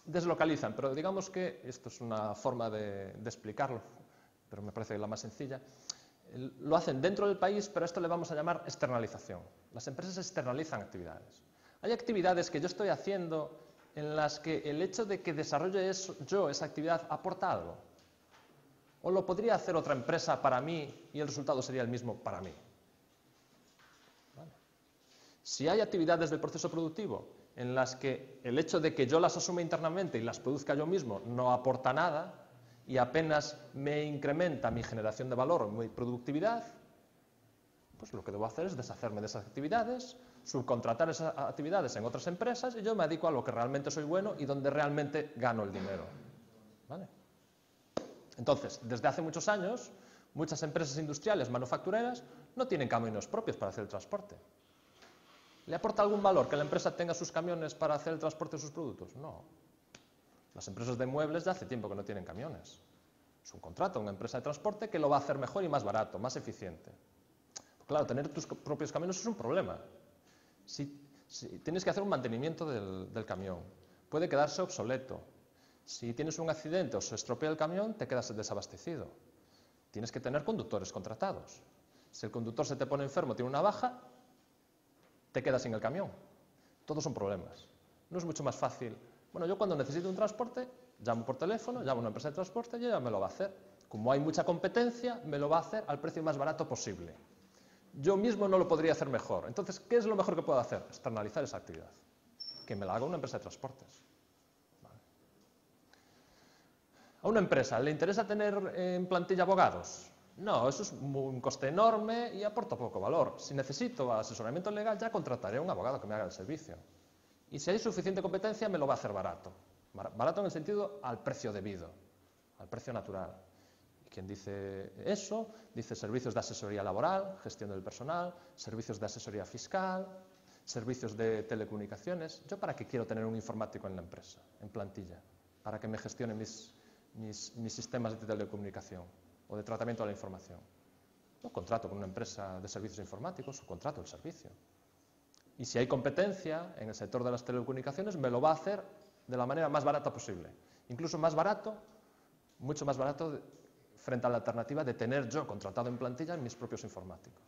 deslocalizan, pero digamos que, esto es una forma de explicarlo, pero me parece la más sencilla, lo hacen dentro del país, pero a esto le vamos a llamar externalización. Las empresas externalizan actividades. Hay actividades que yo estoy haciendo en las que el hecho de que desarrolle yo esa actividad aporta algo. O lo podría hacer otra empresa para mí y el resultado sería el mismo para mí. ¿Vale? Si hay actividades del proceso productivo en las que el hecho de que yo las asuma internamente y las produzca yo mismo no aporta nada y apenas me incrementa mi generación de valor o mi productividad, pues lo que debo hacer es deshacerme de esas actividades, subcontratar esas actividades en otras empresas y yo me dedico a lo que realmente soy bueno y donde realmente gano el dinero. ¿Vale? Entonces, desde hace muchos años, muchas empresas industriales manufactureras no tienen camiones propios para hacer el transporte. ¿Le aporta algún valor que la empresa tenga sus camiones para hacer el transporte de sus productos? No. Las empresas de muebles de hace tiempo que no tienen camiones. Es un contrato a una empresa de transporte que lo va a hacer mejor y más barato, más eficiente. Claro, tener tus propios camiones es un problema. Si tienes que hacer un mantenimiento del camión, puede quedarse obsoleto. Si tienes un accidente o se estropea el camión, te quedas desabastecido. Tienes que tener conductores contratados. Si el conductor se te pone enfermo, tiene una baja, te quedas sin el camión. Todos son problemas. No es mucho más fácil. Bueno, yo cuando necesito un transporte, llamo por teléfono, llamo a una empresa de transporte y ella me lo va a hacer. Como hay mucha competencia, me lo va a hacer al precio más barato posible. Yo mismo no lo podría hacer mejor. Entonces, ¿qué es lo mejor que puedo hacer? Externalizar esa actividad. Que me la haga una empresa de transportes. Vale. ¿A una empresa le interesa tener en plantilla abogados? No, eso es un coste enorme y aporta poco valor. Si necesito asesoramiento legal, ya contrataré a un abogado que me haga el servicio. Y si hay suficiente competencia, me lo va a hacer barato. Barato en el sentido al precio debido, al precio natural. Quien dice eso, dice servicios de asesoría laboral, gestión del personal, servicios de asesoría fiscal, servicios de telecomunicaciones. ¿Yo para qué quiero tener un informático en la empresa, en plantilla? Para que me gestione mis sistemas de telecomunicación o de tratamiento de la información. Yo contrato con una empresa de servicios informáticos o contrato el servicio. Y si hay competencia en el sector de las telecomunicaciones, me lo va a hacer de la manera más barata posible. Incluso más barato, mucho más barato frente a la alternativa de tener yo contratado en plantilla mis propios informáticos.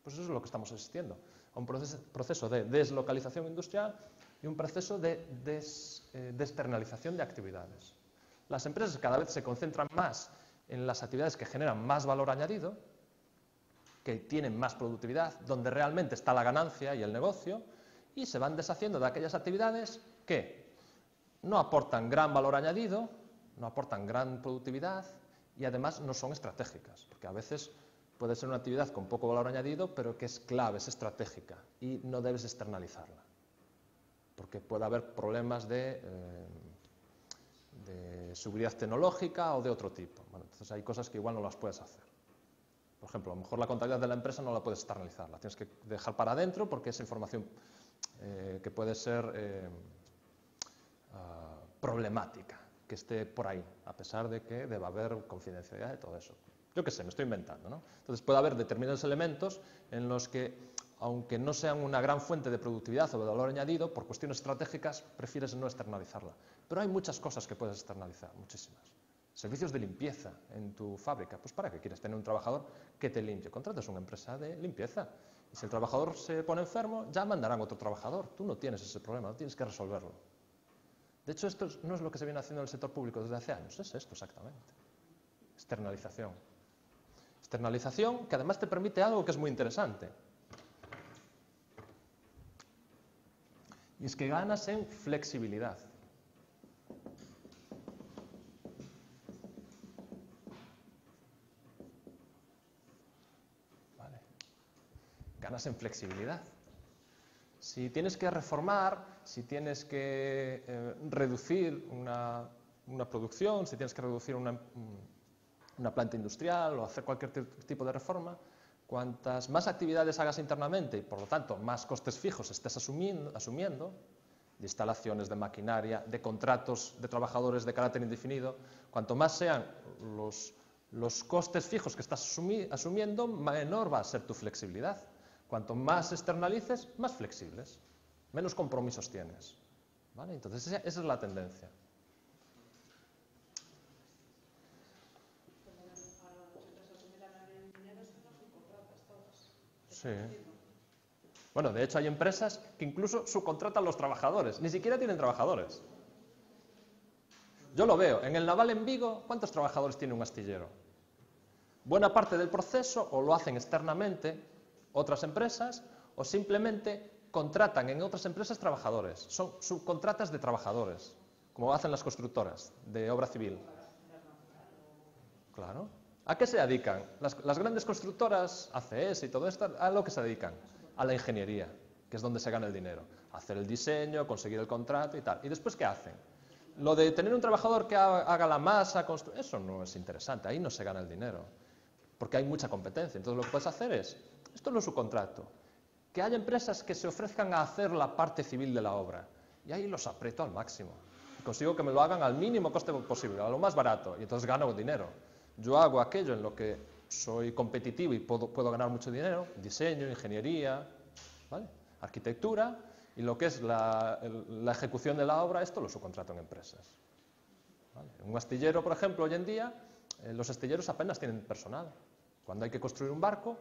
Pues eso es lo que estamos asistiendo, a un proceso de deslocalización industrial y un proceso de externalización de actividades. Las empresas cada vez se concentran más en las actividades que generan más valor añadido, que tienen más productividad, donde realmente está la ganancia y el negocio, y se van deshaciendo de aquellas actividades que no aportan gran valor añadido, no aportan gran productividad y además no son estratégicas, porque a veces puede ser una actividad con poco valor añadido, pero que es clave, es estratégica y no debes externalizarla, porque puede haber problemas de seguridad tecnológica o de otro tipo. Bueno, entonces hay cosas que igual no las puedes hacer. Por ejemplo, a lo mejor la contabilidad de la empresa no la puedes externalizar, la tienes que dejar para adentro porque es información que puede ser problemática, que esté por ahí, a pesar de que deba haber confidencialidad y todo eso. Yo qué sé, me estoy inventando, ¿no? Entonces puede haber determinados elementos en los que, aunque no sean una gran fuente de productividad o de valor añadido, por cuestiones estratégicas prefieres no externalizarla. Pero hay muchas cosas que puedes externalizar, muchísimas. Servicios de limpieza en tu fábrica, pues ¿para qué quieres tener un trabajador que te limpie? Contratas una empresa de limpieza. Y si el trabajador se pone enfermo, ya mandarán otro trabajador. Tú no tienes ese problema, no tienes que resolverlo. De hecho, esto no es lo que se viene haciendo en el sector público desde hace años, es esto exactamente. Externalización. Externalización que además te permite algo que es muy interesante. Y es que ganas en flexibilidad. Vale. Ganas en flexibilidad. Si tienes que reformar, si tienes que reducir una producción, si tienes que reducir una planta industrial o hacer cualquier tipo de reforma, cuantas más actividades hagas internamente y por lo tanto más costes fijos estés asumiendo, de instalaciones, de maquinaria, de contratos de trabajadores de carácter indefinido, cuanto más sean los costes fijos que estás asumiendo, menor va a ser tu flexibilidad. Cuanto más externalices, más flexibles, menos compromisos tienes. ¿Vale? Entonces esa es la tendencia. Sí. Bueno, de hecho hay empresas que incluso subcontratan los trabajadores, ni siquiera tienen trabajadores. Yo lo veo, en el naval en Vigo, ¿cuántos trabajadores tiene un astillero? Buena parte del proceso o lo hacen externamente otras empresas o simplemente contratan en otras empresas trabajadores. Son subcontratas de trabajadores, como hacen las constructoras de obra civil. Claro. ¿A qué se dedican? Las grandes constructoras, ACS y todo esto, ¿a lo que se dedican? A la ingeniería, que es donde se gana el dinero. Hacer el diseño, conseguir el contrato y tal. ¿Y después qué hacen? Lo de tener un trabajador que haga la masa, eso no es interesante, ahí no se gana el dinero, porque hay mucha competencia. Entonces lo que puedes hacer es, esto no es su contrato, que haya empresas que se ofrezcan a hacer la parte civil de la obra, y ahí los aprieto al máximo. Y consigo que me lo hagan al mínimo coste posible, a lo más barato, y entonces gano dinero. Yo hago aquello en lo que soy competitivo y puedo ganar mucho dinero, diseño, ingeniería, ¿vale? Arquitectura, y lo que es la ejecución de la obra, esto lo subcontrato en empresas. ¿Vale? Un astillero, por ejemplo, hoy en día, los astilleros apenas tienen personal. Cuando hay que construir un barco,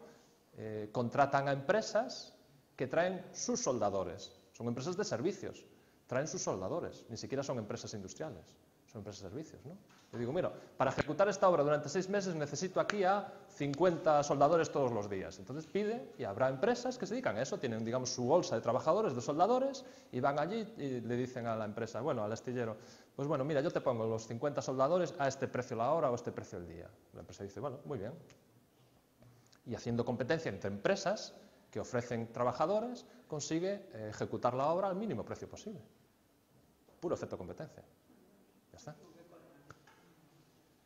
contratan a empresas que traen sus soldadores. Son empresas de servicios, traen sus soldadores, ni siquiera son empresas industriales, son empresas de servicios, ¿no? Yo digo, mira, para ejecutar esta obra durante 6 meses necesito aquí a 50 soldadores todos los días. Entonces pide y habrá empresas que se dedican a eso, tienen, digamos, su bolsa de trabajadores, de soldadores, y van allí y le dicen a la empresa, bueno, al astillero, pues bueno, mira, yo te pongo los 50 soldadores a este precio la hora o a este precio el día. La empresa dice, bueno, muy bien. Y haciendo competencia entre empresas que ofrecen trabajadores, consigue ejecutar la obra al mínimo precio posible. Puro efecto competencia. Ya está.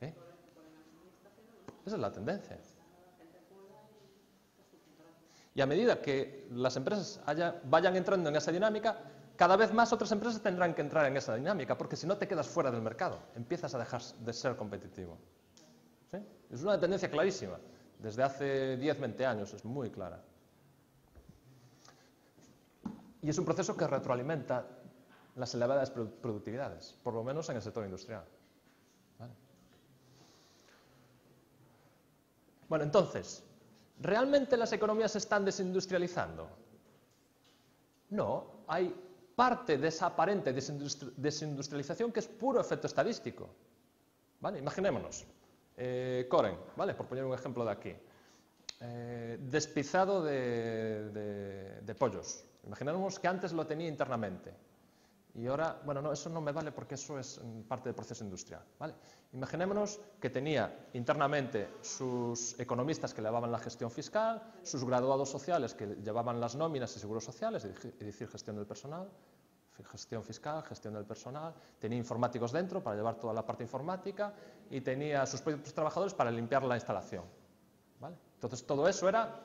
¿Eh? Esa es la tendencia. Y a medida que las empresas vayan entrando en esa dinámica, cada vez más otras empresas tendrán que entrar en esa dinámica, porque si no te quedas fuera del mercado, empiezas a dejar de ser competitivo. ¿Sí? Es una tendencia clarísima. Desde hace 10, 20 años, es muy clara. Y es un proceso que retroalimenta las elevadas productividades, por lo menos en el sector industrial. ¿Vale? Bueno, entonces, ¿Realmente las economías se están desindustrializando? No, hay parte de esa aparente desindustrialización que es puro efecto estadístico. ¿Vale? Imaginémonos, Coren, ¿vale? Por poner un ejemplo de aquí. Despizado de pollos. Imaginemos que antes lo tenía internamente. Y ahora, bueno, no, eso no me vale porque eso es parte del proceso industrial, ¿vale? Imaginémonos que tenía internamente sus economistas que llevaban la gestión fiscal, sus graduados sociales que llevaban las nóminas y seguros sociales, es decir, gestión del personal, gestión fiscal, gestión del personal, tenía informáticos dentro para llevar toda la parte informática y tenía sus propios trabajadores para limpiar la instalación, ¿vale? Entonces todo eso era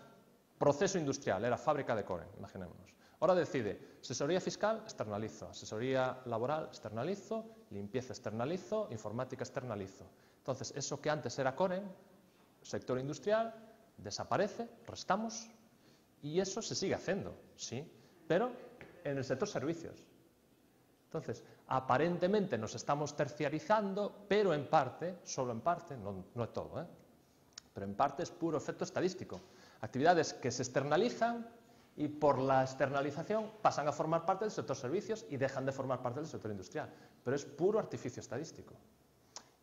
proceso industrial, era fábrica de Coren, imaginémonos. Ahora decide, asesoría fiscal, externalizo, asesoría laboral, externalizo, limpieza, externalizo, informática, externalizo. Entonces, eso que antes era Coren, sector industrial, desaparece, restamos, y eso se sigue haciendo, sí, pero en el sector servicios. Entonces, aparentemente nos estamos terciarizando, pero en parte, solo en parte, no es todo, pero en parte es puro efecto estadístico. Actividades que se externalizan y por la externalización pasan a formar parte del sector servicios y dejan de formar parte del sector industrial. Pero es puro artificio estadístico.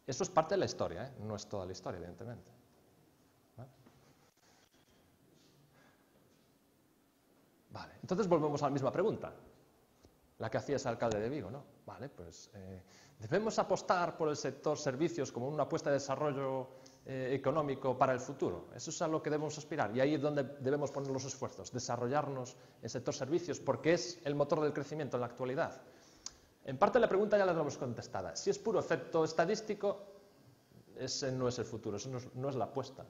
Eso es parte de la historia, no es toda la historia, evidentemente. Vale, entonces volvemos a la misma pregunta, la que hacía ese alcalde de Vigo, ¿no? Vale, pues debemos apostar por el sector servicios como una apuesta de desarrollo económico para el futuro. Eso es a lo que debemos aspirar y ahí es donde debemos poner los esfuerzos, desarrollarnos en sector servicios porque es el motor del crecimiento en la actualidad. En parte la pregunta ya la tenemos contestada. Si es puro efecto estadístico, ese no es el futuro, eso no es la apuesta.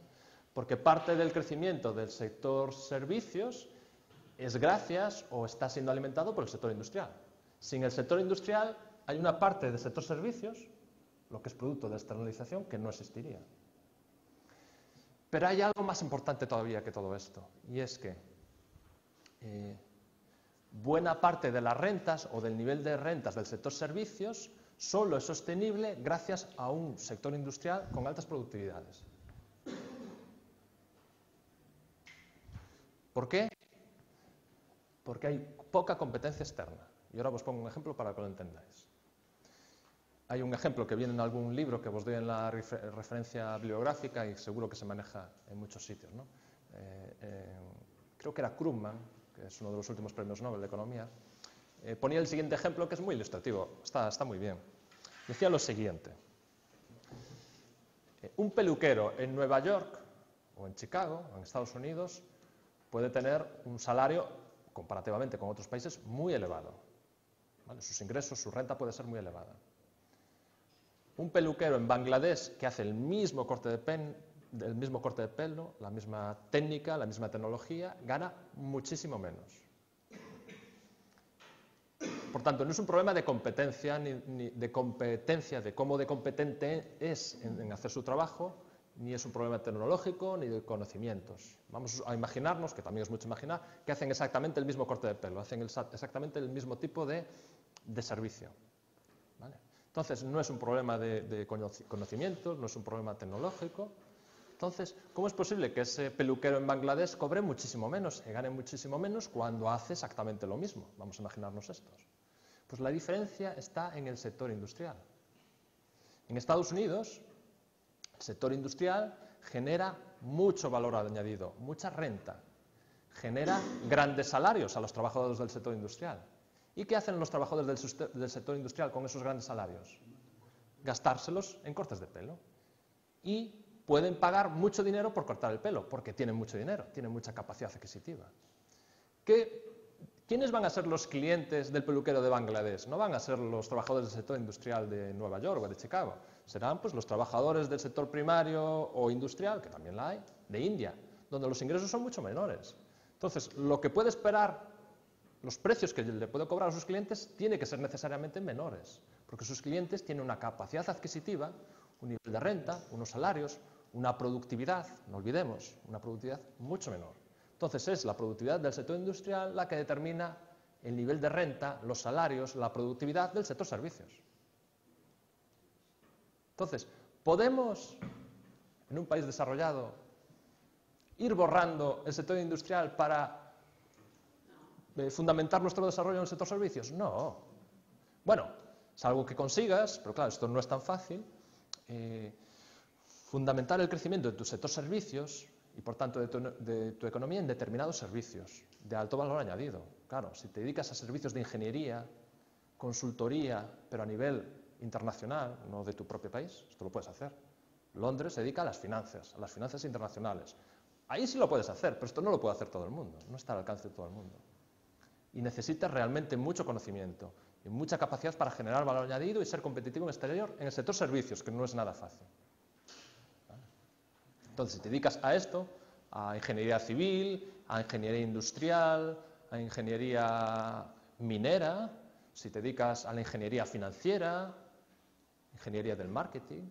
Porque parte del crecimiento del sector servicios es gracias o está siendo alimentado por el sector industrial. Sin el sector industrial hay una parte del sector servicios, lo que es producto de externalización, que no existiría. Pero hay algo más importante todavía que todo esto, y es que buena parte de las rentas o del nivel de rentas del sector servicios solo es sostenible gracias a un sector industrial con altas productividades. ¿Por qué? Porque hay poca competencia externa. Y ahora os pongo un ejemplo para que lo entendáis. Hay un ejemplo que viene en algún libro que os doy en la referencia bibliográfica y seguro que se maneja en muchos sitios, ¿no? Creo que era Krugman, que es uno de los últimos premios Nobel de Economía, ponía el siguiente ejemplo que es muy ilustrativo, está muy bien. Decía lo siguiente. Un peluquero en Nueva York o en Chicago, en Estados Unidos, puede tener un salario, comparativamente con otros países, muy elevado. ¿Vale? Sus ingresos, su renta puede ser muy elevada. Un peluquero en Bangladesh que hace el mismo corte de pelo, la misma técnica, la misma tecnología, gana muchísimo menos. Por tanto, no es un problema de competencia, ni de competencia, de cómo de competente es en hacer su trabajo, ni es un problema tecnológico, ni de conocimientos. Vamos a imaginarnos, que también es mucho imaginar, que hacen exactamente el mismo corte de pelo, hacen exactamente el mismo tipo de servicio. ¿Vale? Entonces, no es un problema de conocimientos, no es un problema tecnológico. Entonces, ¿cómo es posible que ese peluquero en Bangladesh cobre muchísimo menos y gane muchísimo menos cuando hace exactamente lo mismo? Vamos a imaginarnos estos. Pues la diferencia está en el sector industrial. En Estados Unidos, el sector industrial genera mucho valor añadido, mucha renta, genera grandes salarios a los trabajadores del sector industrial. ¿Y qué hacen los trabajadores del sector industrial con esos grandes salarios? Gastárselos en cortes de pelo. Y pueden pagar mucho dinero por cortar el pelo, porque tienen mucho dinero, tienen mucha capacidad adquisitiva. ¿Quiénes van a ser los clientes del peluquero de Bangladesh? No van a ser los trabajadores del sector industrial de Nueva York o de Chicago. Serán pues los trabajadores del sector primario o industrial, que también la hay, de India, donde los ingresos son mucho menores. Entonces, lo que puede esperar, los precios que le puede cobrar a sus clientes, tiene que ser necesariamente menores, porque sus clientes tienen una capacidad adquisitiva, un nivel de renta, unos salarios, una productividad, no olvidemos, una productividad mucho menor. Entonces es la productividad del sector industrial la que determina el nivel de renta, los salarios, la productividad del sector servicios. Entonces, ¿podemos, en un país desarrollado, ir borrando el sector industrial para fundamentar nuestro desarrollo en el sector servicios? No. Bueno, es algo que consigas, pero claro, esto no es tan fácil. Fundamentar el crecimiento de tu sector servicios y, por tanto, de tu economía en determinados servicios de alto valor añadido. Claro, si te dedicas a servicios de ingeniería, consultoría, pero a nivel internacional, no de tu propio país, esto lo puedes hacer. Londres se dedica a las finanzas internacionales. Ahí sí lo puedes hacer, pero esto no lo puede hacer todo el mundo, no está al alcance de todo el mundo. Y necesitas realmente mucho conocimiento y mucha capacidad para generar valor añadido y ser competitivo en el exterior, en el sector servicios, que no es nada fácil. Entonces, si te dedicas a esto, a ingeniería civil, a ingeniería industrial, a ingeniería minera, si te dedicas a la ingeniería financiera, ingeniería del marketing,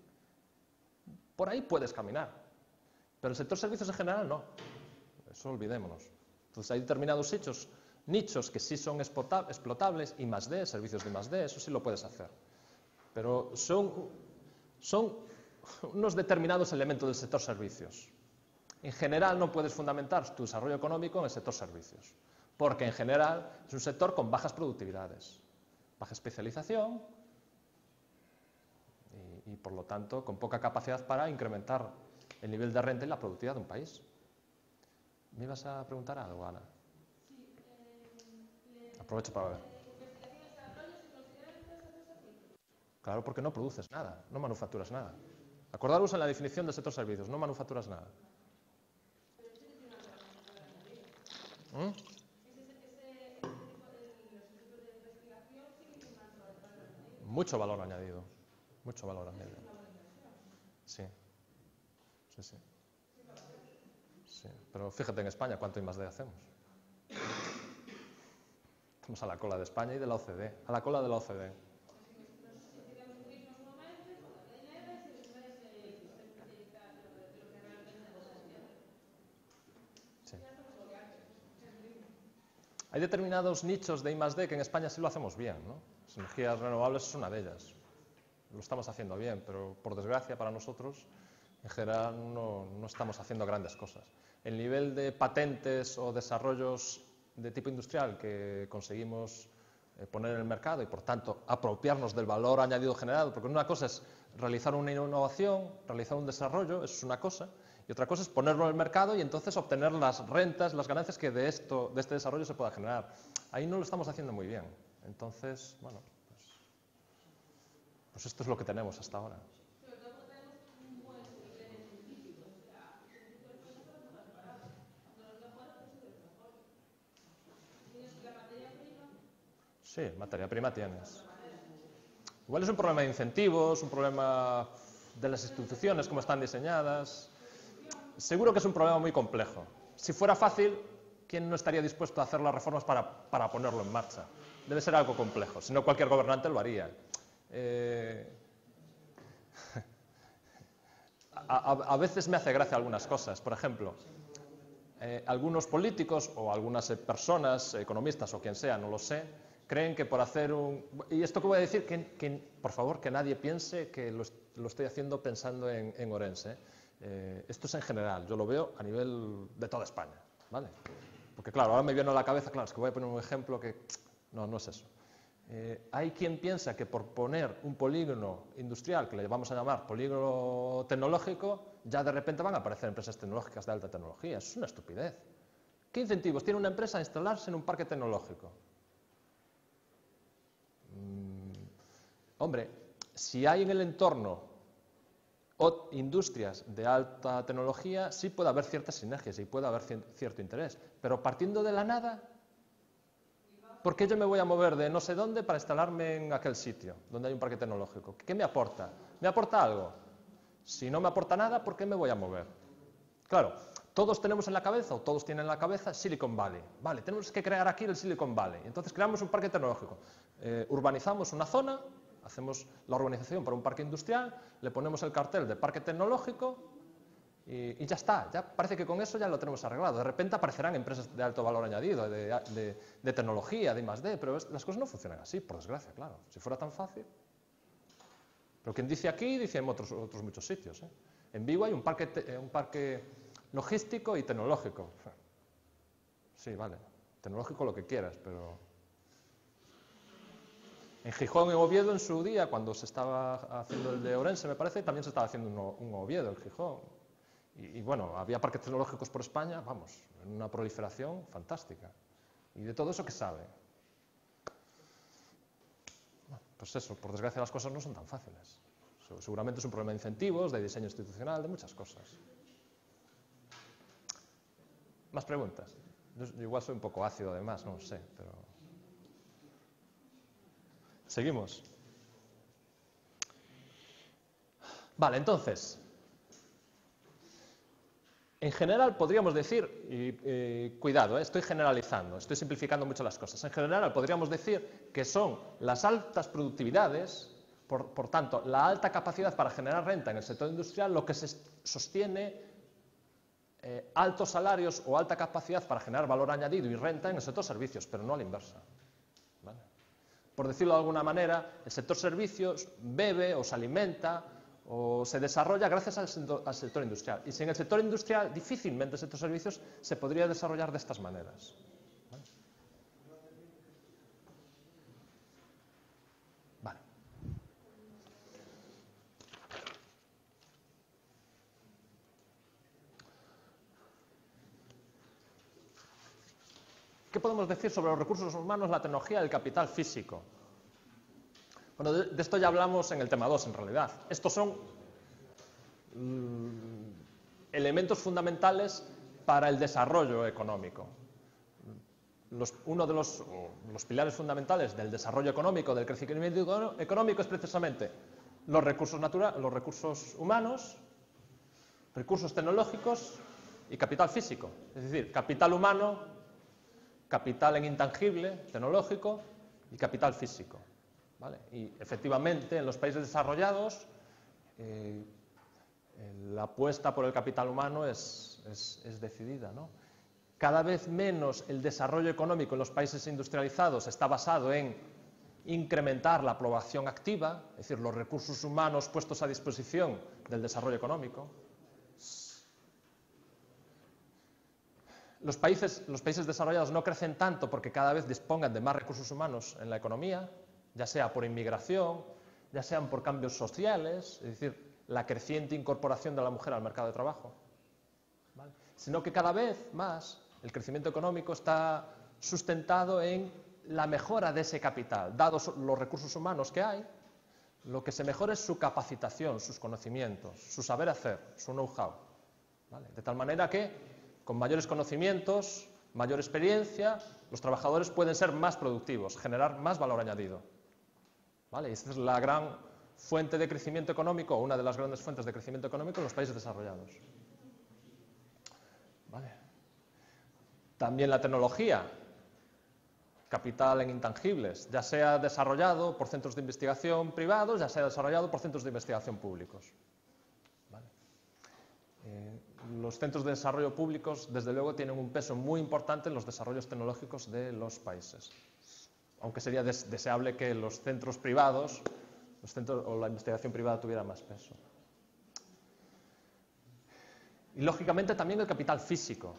por ahí puedes caminar. Pero el sector servicios en general no. Eso olvidémonos. Entonces hay determinados nichos que sí son explotables, I+D, servicios de I+D, eso sí lo puedes hacer. Pero son unos determinados elementos del sector servicios. En general no puedes fundamentar tu desarrollo económico en el sector servicios, porque en general es un sector con bajas productividades, baja especialización y por lo tanto con poca capacidad para incrementar el nivel de renta y la productividad de un país. ¿Me ibas a preguntar algo, Ana? Aprovecho para ver. Claro, porque no produces nada, no manufacturas nada. Acordaros en la definición del sector servicios, no manufacturas nada. Mucho valor añadido. Mucho valor añadido. Sí. Sí. Sí. Pero fíjate en España cuánto I+D hacemos. Estamos a la cola de España y de la OCDE. A la cola de la OCDE. Sí. Hay determinados nichos de I+D que en España sí lo hacemos bien, ¿no? Las energías renovables es una de ellas. Lo estamos haciendo bien, pero por desgracia para nosotros, en general no estamos haciendo grandes cosas. El nivel de patentes o desarrollos de tipo industrial que conseguimos poner en el mercado y, por tanto, apropiarnos del valor añadido generado, porque una cosa es realizar una innovación, realizar un desarrollo, eso es una cosa, y otra cosa es ponerlo en el mercado y entonces obtener las rentas, las ganancias que de este desarrollo se pueda generar. Ahí no lo estamos haciendo muy bien. Entonces, bueno, pues esto es lo que tenemos hasta ahora. Sí, materia prima tienes. Igual es un problema de incentivos, un problema de las instituciones, cómo están diseñadas. Seguro que es un problema muy complejo. Si fuera fácil, ¿quién no estaría dispuesto a hacer las reformas para ponerlo en marcha? Debe ser algo complejo, si no cualquier gobernante lo haría. A veces me hace gracia algunas cosas. Por ejemplo, algunos políticos o algunas personas, economistas o quien sea, no lo sé, creen que por hacer un... Y esto que voy a decir, por favor, que nadie piense que lo estoy haciendo pensando en Orense. Esto es en general, yo lo veo a nivel de toda España, ¿vale? Porque claro, ahora me viene a la cabeza, claro, es que voy a poner un ejemplo que... No es eso. Hay quien piensa que por poner un polígono industrial, que le vamos a llamar polígono tecnológico, ya de repente van a aparecer empresas tecnológicas de alta tecnología. Eso es una estupidez. ¿Qué incentivos tiene una empresa a instalarse en un parque tecnológico? Hombre, si hay en el entorno industrias de alta tecnología, sí puede haber ciertas sinergias y puede haber cierto interés. Pero partiendo de la nada, ¿por qué yo me voy a mover de no sé dónde para instalarme en aquel sitio donde hay un parque tecnológico? ¿Qué me aporta? ¿Me aporta algo? Si no me aporta nada, ¿por qué me voy a mover? Claro, todos tenemos en la cabeza, o todos tienen en la cabeza, Silicon Valley. Vale, tenemos que crear aquí el Silicon Valley. Entonces creamos un parque tecnológico. Urbanizamos una zona, hacemos la urbanización para un parque industrial, le ponemos el cartel de parque tecnológico y ya está. Ya parece que con eso ya lo tenemos arreglado. De repente aparecerán empresas de alto valor añadido, de tecnología, de I+D, pero las cosas no funcionan así, por desgracia, claro. Si fuera tan fácil. Pero quien dice aquí, dice en otros muchos sitios. En Vigo hay un parque logístico y tecnológico. Sí, vale, tecnológico lo que quieras, pero... En Gijón y Oviedo en su día, cuando se estaba haciendo el de Ourense, me parece, también se estaba haciendo un Oviedo en Gijón. Y bueno, había parques tecnológicos por España, vamos, en una proliferación fantástica. ¿Y de todo eso qué sabe? Bueno, pues eso, por desgracia las cosas no son tan fáciles. Seguramente es un problema de incentivos, de diseño institucional, de muchas cosas. ¿Más preguntas? Yo igual soy un poco ácido además, no lo sé, pero... Seguimos. Vale, entonces, en general podríamos decir, cuidado, estoy generalizando, estoy simplificando mucho las cosas. En general podríamos decir que son las altas productividades, por tanto, la alta capacidad para generar renta en el sector industrial, lo que se sostiene altos salarios o alta capacidad para generar valor añadido y renta en el sector servicios, pero no a la inversa. ¿Vale? Por decirlo de alguna manera, el sector servicios bebe o se alimenta o se desarrolla gracias al sector industrial. Y sin el sector industrial, difícilmente el sector servicios se podría desarrollar de estas maneras. ¿Vale? Vale. ¿Qué podemos decir sobre los recursos humanos, la tecnología y el capital físico? Bueno, de esto ya hablamos en el tema 2, en realidad. Estos son elementos fundamentales para el desarrollo económico. Uno de los pilares fundamentales del desarrollo económico, del crecimiento económico, es precisamente los recursos naturales, los recursos humanos, recursos tecnológicos y capital físico. Es decir, capital humano, capital en intangible, tecnológico y capital físico. ¿Vale? Y efectivamente en los países desarrollados la apuesta por el capital humano es decidida, ¿no? Cada vez menos el desarrollo económico en los países industrializados está basado en incrementar la población activa, es decir, los recursos humanos puestos a disposición del desarrollo económico. Los países desarrollados no crecen tanto porque cada vez dispongan de más recursos humanos en la economía, ya sea por inmigración, ya sean por cambios sociales, es decir, la creciente incorporación de la mujer al mercado de trabajo, ¿vale? Sino que cada vez más el crecimiento económico está sustentado en la mejora de ese capital. Dados los recursos humanos que hay, lo que se mejora es su capacitación, sus conocimientos, su saber hacer, su know-how, ¿vale? De tal manera que con mayores conocimientos, mayor experiencia, los trabajadores pueden ser más productivos, generar más valor añadido, ¿vale? Y esta es la gran fuente de crecimiento económico, o una de las grandes fuentes de crecimiento económico en los países desarrollados. ¿Vale? También la tecnología, capital en intangibles, ya sea desarrollado por centros de investigación privados, ya sea desarrollado por centros de investigación públicos. ¿Vale? Los centros de desarrollo públicos, desde luego, tienen un peso muy importante en los desarrollos tecnológicos de los países. Aunque sería deseable que los centros privados, o la investigación privada tuviera más peso. Y, lógicamente, también el capital físico,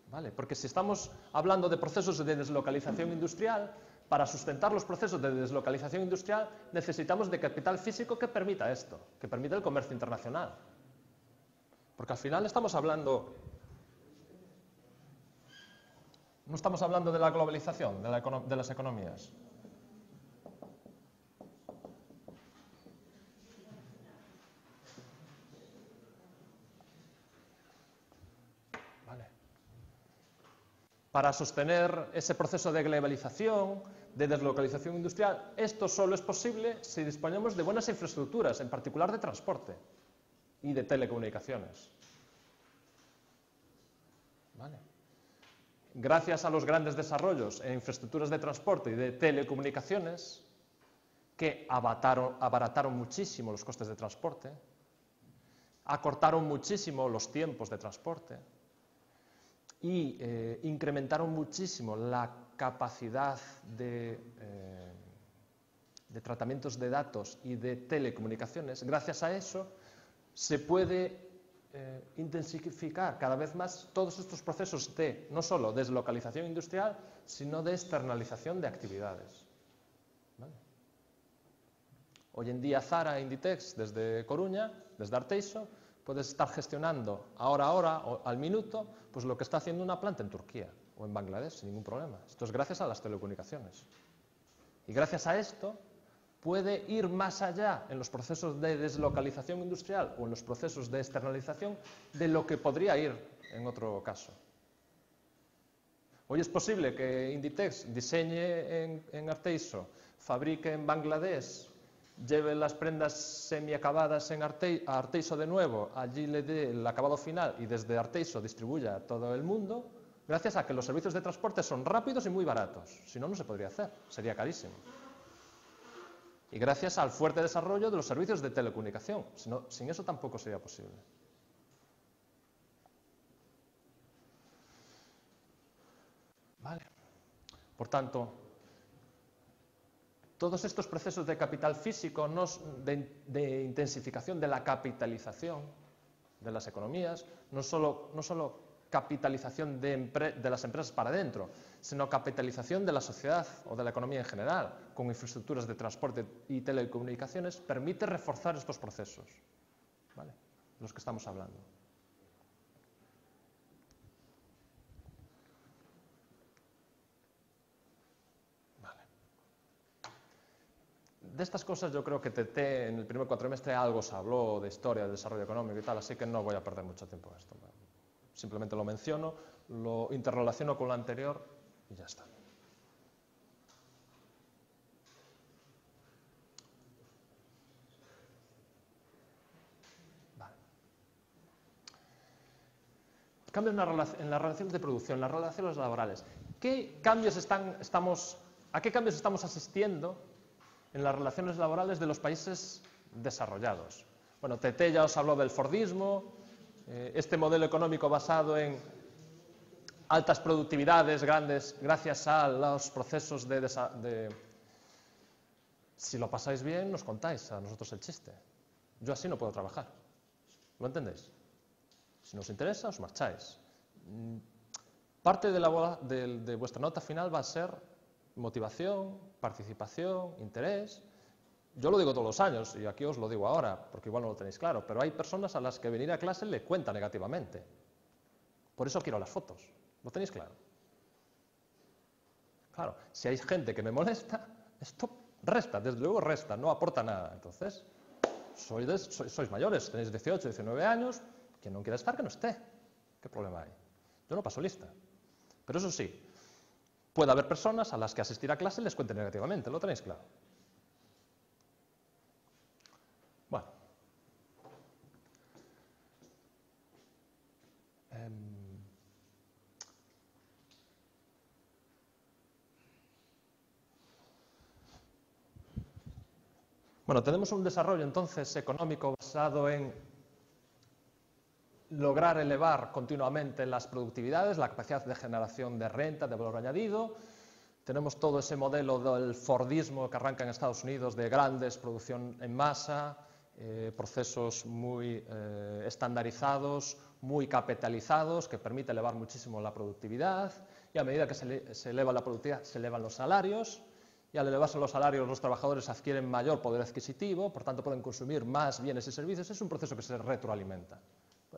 ¿vale? Porque si estamos hablando de procesos de deslocalización industrial, para sustentar los procesos de deslocalización industrial necesitamos de capital físico que permita esto, que permita el comercio internacional. Porque al final estamos hablando... No estamos hablando de la globalización de las economías. Vale. Para sostener ese proceso de globalización, de deslocalización industrial, esto solo es posible si disponemos de buenas infraestructuras, en particular de transporte y de telecomunicaciones. ¿Vale? Gracias a los grandes desarrollos en infraestructuras de transporte y de telecomunicaciones, que abarataron muchísimo los costes de transporte, acortaron muchísimo los tiempos de transporte y incrementaron muchísimo la capacidad de tratamientos de datos y de telecomunicaciones. Gracias a eso se puede intensificar cada vez más todos estos procesos de no solo deslocalización industrial, sino de externalización de actividades. ¿Vale? Hoy en día Zara e Inditex desde Coruña, desde Arteixo, puedes estar gestionando ahora o al minuto pues lo que está haciendo una planta en Turquía o en Bangladesh sin ningún problema. Esto es gracias a las telecomunicaciones. Y gracias a esto puede ir más allá en los procesos de deslocalización industrial o en los procesos de externalización de lo que podría ir en otro caso. Hoy es posible que Inditex diseñe en Arteixo, fabrique en Bangladesh, lleve las prendas semiacabadas a Arteixo de nuevo, allí le dé el acabado final y desde Arteixo distribuya a todo el mundo, gracias a que los servicios de transporte son rápidos y muy baratos. Si no, no se podría hacer, sería carísimo. Y gracias al fuerte desarrollo de los servicios de telecomunicación. Sin eso tampoco sería posible. Vale. Por tanto, todos estos procesos de capital físico, de intensificación de la capitalización de las economías, no solo capitalización de las empresas para adentro, sino capitalización de la sociedad o de la economía en general, con infraestructuras de transporte y telecomunicaciones, permite reforzar estos procesos, ¿vale? De los que estamos hablando. Vale. De estas cosas yo creo que TT en el primer cuatrimestre algo se habló de historia, de desarrollo económico y tal, así que no voy a perder mucho tiempo en esto. Simplemente lo menciono, lo interrelaciono con lo anterior y ya está. Vale. Cambios en las relaciones de producción, las relaciones laborales. ¿A qué cambios estamos asistiendo en las relaciones laborales de los países desarrollados? Bueno, TT ya os habló del Fordismo, este modelo económico basado en altas productividades grandes gracias a los procesos si lo pasáis bien, nos contáis a nosotros el chiste. Yo así no puedo trabajar. ¿Lo entendéis? Si nos interesa, os marcháis. Parte de vuestra nota final va a ser motivación, participación, interés. Yo lo digo todos los años y aquí os lo digo ahora, porque igual no lo tenéis claro, pero hay personas a las que venir a clase le cuenta negativamente. Por eso quiero las fotos. ¿Lo tenéis claro? Claro, si hay gente que me molesta, esto resta, desde luego resta, no aporta nada. Entonces, sois mayores, tenéis 18, 19 años, quien no quiera estar, que no esté. ¿Qué problema hay? Yo no paso lista. Pero eso sí, puede haber personas a las que asistir a clase les cuente negativamente, ¿lo tenéis claro? Bueno. Bueno, tenemos un desarrollo entonces económico basado en lograr elevar continuamente las productividades, la capacidad de generación de renta, de valor añadido. Tenemos todo ese modelo del Fordismo que arranca en Estados Unidos de grandes, producción en masa, procesos muy estandarizados, muy capitalizados, que permite elevar muchísimo la productividad, y a medida que se eleva la productividad se elevan los salarios, y al elevarse los salarios los trabajadores adquieren mayor poder adquisitivo, por tanto pueden consumir más bienes y servicios. Es un proceso que se retroalimenta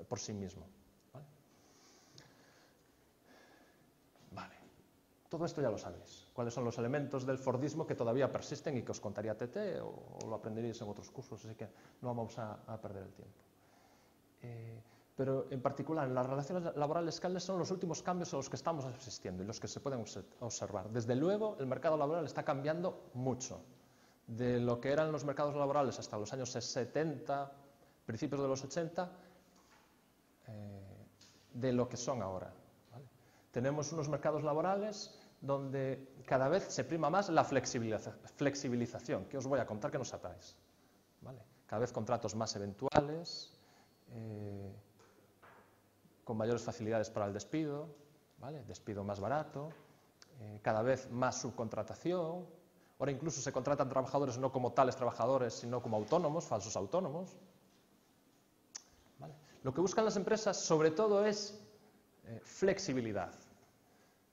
por sí mismo. Vale. Todo esto ya lo sabéis. ¿Cuáles son los elementos del Fordismo que todavía persisten y que os contaría TT o lo aprenderéis en otros cursos? Así que no vamos a perder el tiempo. Pero en particular, en las relaciones laborales, ¿cuáles son los últimos cambios a los que estamos asistiendo y los que se pueden observar? Desde luego, el mercado laboral está cambiando mucho. De lo que eran los mercados laborales hasta los años 70, principios de los 80, de lo que son ahora. ¿Vale? Tenemos unos mercados laborales donde cada vez se prima más la flexibilización, que os voy a contar que no sepáis. ¿Vale? Cada vez contratos más eventuales, con mayores facilidades para el despido, ¿vale? Despido más barato, cada vez más subcontratación. Ahora incluso se contratan trabajadores no como tales trabajadores, sino como autónomos, falsos autónomos. ¿Vale? Lo que buscan las empresas sobre todo es flexibilidad.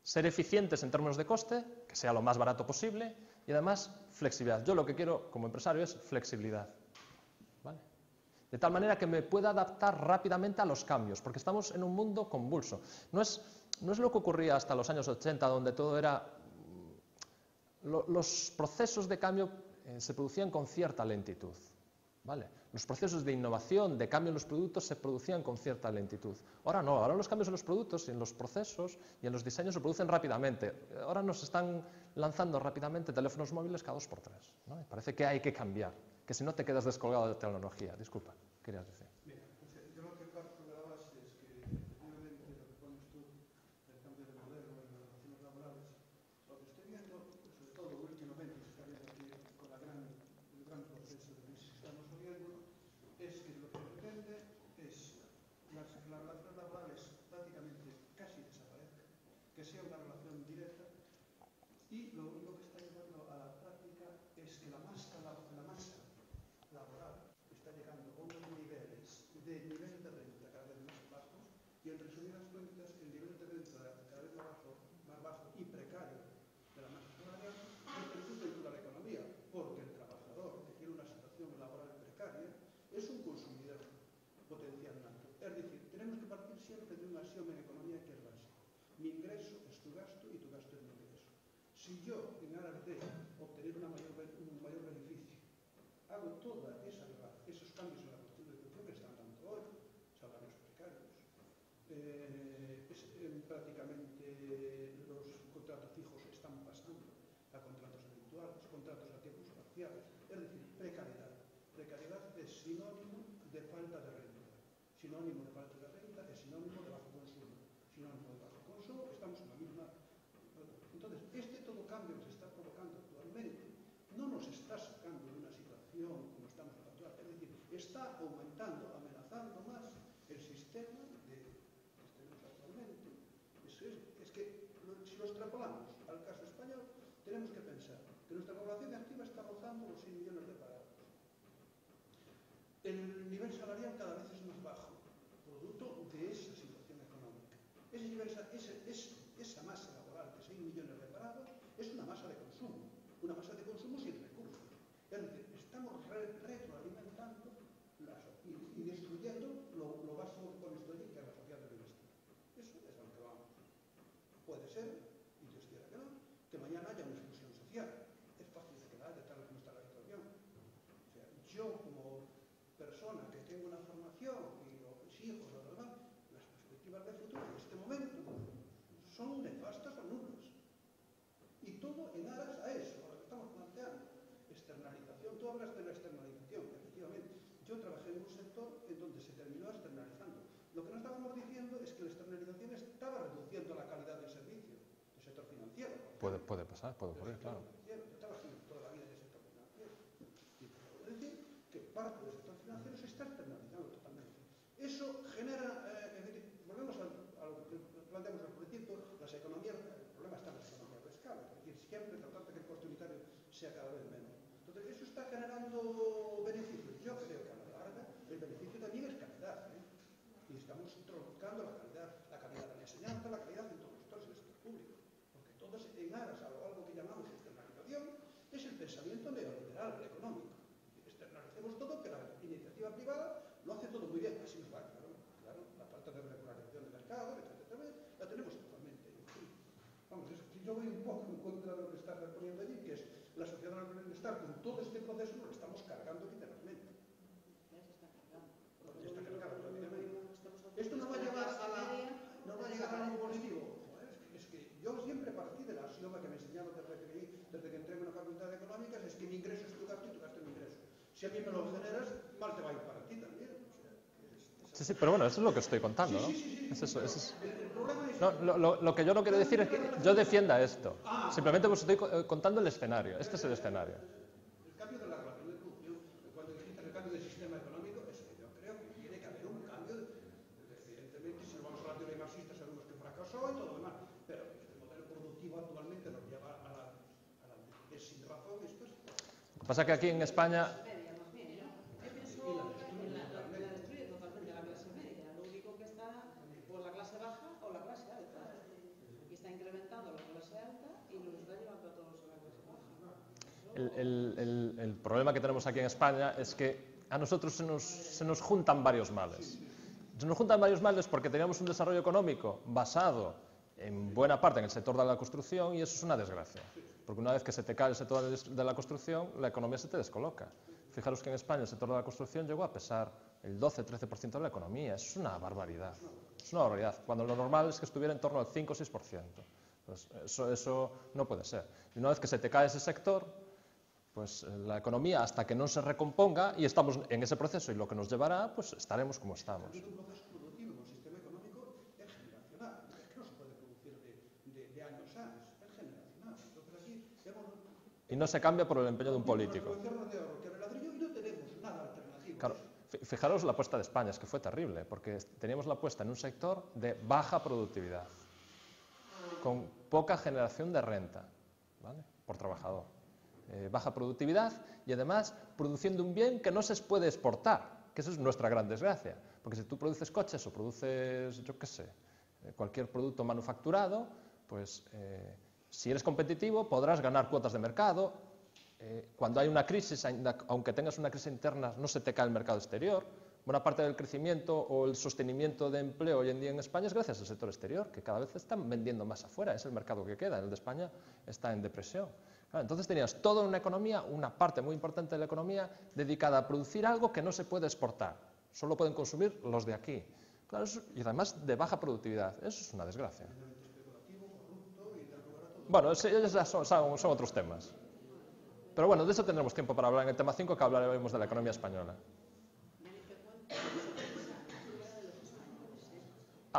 Ser eficientes en términos de coste, que sea lo más barato posible, y además flexibilidad. Yo lo que quiero como empresario es flexibilidad. ¿Vale? De tal manera que me pueda adaptar rápidamente a los cambios, porque estamos en un mundo convulso. No es lo que ocurría hasta los años 80, donde todo era... Los procesos de cambio se producían con cierta lentitud. ¿Vale? Los procesos de innovación, de cambio en los productos se producían con cierta lentitud. Ahora no, ahora los cambios en los productos, en los procesos y en los diseños se producen rápidamente. Ahora nos están lanzando rápidamente teléfonos móviles cada 2 por 3. ¿No? Y parece que hay que cambiar, que si no te quedas descolgado de tecnología. Disculpa, querías decir. Mira, yo lo que parto de la base es que efectivamente lo que pones tú del cambio de modelo en las relaciones laborales, lo que estoy viendo, sobre todo últimamente, se está viendo aquí con el gran proceso de crisis que estamos viviendo, es que lo que pretende es las relaciones laborales prácticamente casi desaparezcan, que sea una relación directa, y lo único que está llevando a la práctica es que la masa laboral está llegando a unos niveles de renta cada vez más bajos, y en resumidas cuentas el nivel de renta cada vez más bajo y precario de la masa salarial repercute en toda la economía, porque el trabajador que tiene una situación laboral precaria es un consumidor potencial nato. Es decir, tenemos que partir siempre de un axioma en economía que es básico. Mi ingreso es tu gasto y tu gasto es mi ingreso. Si yo, en aras de obtener un mayor beneficio, hago todos esos cambios en la cuestión de producción que están dando hoy, salarios precarios, prácticamente los contratos fijos están pasando a contratos eventuales, contratos a tiempos parciales, es decir, precariedad. Precariedad es sinónimo de falta de renta. Sinónimo de falta de renta es sinónimo de bajo consumo. Sinónimo de bajo consumo, estamos en la misma. Entonces, todo cambio que se está provocando actualmente no nos está sacando de una situación como estamos en la actual, es decir, está aumentando, amenazando más el sistema que tenemos actualmente. Es que si lo extrapolamos al caso español, tenemos que pensar que nuestra población activa está rozando los 6 millones de parados. El nivel salarial cada vez es más bajo, producto de esa situación económica. Esa masa laboral de 6 millones de parados es una masa de consumo sin recursos. Es decir, estamos retroalimentando y destruyendo lo básico que pone esto allí, que es la sociedad del bienestar. Eso es a lo que vamos. Puede ser, y Dios quiera que no, que mañana haya una exclusión social. Es fácil de quedar de tal como está la situación. O sea, yo como persona que tengo una formación y los hijos, las perspectivas de futuro en este momento son nefastas o nulas. Y todo en aras a eso, a lo que estamos planteando. Externalización, tú hablas de la externalización, efectivamente. Yo trabajé en un sector en donde se terminó externalizando. Lo que no estábamos diciendo es que la externalización estaba reduciendo la calidad del servicio, del sector financiero. Puede pasar, puede ocurrir, claro. Yo trabajé toda la vida en el sector financiero. Y puedo decir que parte del sector financiero se está externalizando totalmente. Eso genera, volvemos a lo que planteamos al principio, las economías, el problema está en las economías de escala, es decir, siempre tratando de que el coste unitario sea cada vez menos. Entonces, eso está generando beneficios. Yo creo que a la larga el beneficio también es calidad, y estamos truncando la calidad de la enseñanza, la calidad en todos el sector público, porque todos en aras a algo que llamamos externalización es el pensamiento neoliberal económico. Externalicemos todo, que la iniciativa privada lo hace todo muy bien, así nos va, claro, la falta de regularización del mercado, etcétera, la tenemos actualmente. Vamos, yo voy un poco en contra de lo que estás poniendo allí, que es la sociedad del bienestar, con todo este proceso lo estamos cargando literalmente. Esto nos va a llevar a algo positivo. Es que yo siempre partí del axioma que me enseñaron desde que entré en una facultad de económicas, es que mi ingreso es tu gasto y tu gasto es mi ingreso. Si a mí me lo generas, mal te va a ir para ti también. Sí, pero bueno, eso es lo que estoy contando, ¿no? Sí. Es eso. No, lo que yo no quiero decir es que yo defienda esto. Simplemente os estoy contando el escenario. Este es el escenario. El cambio de la relación de producción, cuando dijiste el cambio del sistema económico, es que yo creo que tiene que haber un cambio. Evidentemente, si nos vamos a la teoría marxista, sabemos que fracasó y todo lo demás. Pero el modelo productivo actualmente nos lleva a la sin razón. Esto es. Lo que pasa es que aquí en España... El problema que tenemos aquí en España es que a nosotros se nos juntan varios males. Se nos juntan varios males porque teníamos un desarrollo económico basado en buena parte en el sector de la construcción y eso es una desgracia. Porque una vez que se te cae el sector de la construcción, la economía se te descoloca. Fijaros que en España el sector de la construcción llegó a pesar el 12-13% de la economía. Eso es una barbaridad. Es una barbaridad. Cuando lo normal es que estuviera en torno al 5 o 6%. Pues eso no puede ser. Y una vez que se te cae ese sector, pues la economía, hasta que no se recomponga, y estamos en ese proceso y lo que nos llevará, pues estaremos como estamos. Es un proceso productivo, un sistema económico es generacional, no se puede producir de años años, es generacional. Entonces aquí hemos... Y no se cambia por el empeño de un político. Y no tenemos nada alternativo. Claro, fijaros la apuesta de España, es que fue terrible, porque teníamos la apuesta en un sector de baja productividad, con poca generación de renta, ¿vale?, por trabajador. Baja productividad y además produciendo un bien que no se puede exportar, que eso es nuestra gran desgracia, porque si tú produces coches o produces, yo qué sé, cualquier producto manufacturado, pues si eres competitivo podrás ganar cuotas de mercado. Cuando hay una crisis, aunque tengas una crisis interna, no se te cae el mercado exterior. Buena parte del crecimiento o el sostenimiento de empleo hoy en día en España es gracias al sector exterior, que cada vez están vendiendo más afuera, es el mercado que queda, el de España está en depresión. Claro, entonces tenías toda una economía, una parte muy importante de la economía, dedicada a producir algo que no se puede exportar, solo pueden consumir los de aquí. Claro, y además de baja productividad, eso es una desgracia. Bueno, ellos ya son otros temas. Pero bueno, de eso tendremos tiempo para hablar en el tema 5, que hablaremos de la economía española.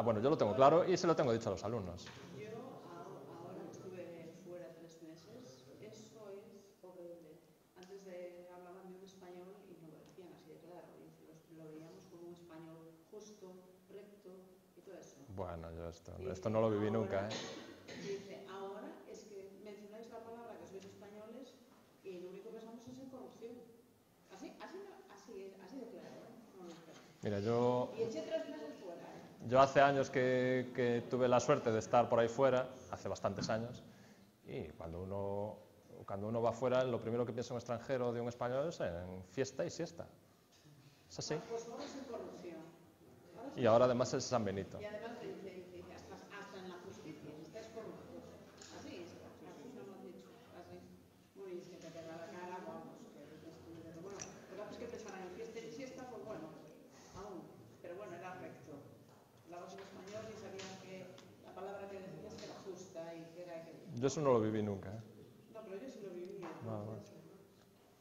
Bueno, yo lo tengo claro y se lo tengo dicho a los alumnos. Yo ahora estuve fuera 3 meses, eso es horrible. Antes hablaban de un español y no lo decían así de claro, y lo veíamos como un español justo, recto y todo eso. Bueno, yo esto no lo viví nunca, ¿eh? Dice, ahora es que mencionáis la palabra que sois españoles y lo único que pensamos es en corrupción. Así de claro, ¿eh? No, mira, yo... Y eché 3 meses fuera, ¿eh? Yo hace años que tuve la suerte de estar por ahí fuera, hace bastantes años, y cuando uno va fuera, lo primero que piensa un extranjero de un español es en fiesta y siesta. Es así. Pues ahora es en corrupción. Y ahora además es San Benito. Y además dice hasta en la justicia, si estás corrupto. Así nos lo han dicho, así. Muy bien, que te queda la cara, vamos, que bueno, lo que es que pensaran en fiesta y siesta, pues bueno, aún, pero bueno, era recto. Hablabas en español y sabías que la palabra que decías era justa y que era... Yo eso no lo viví nunca, ¿eh? No, pero yo sí lo viví.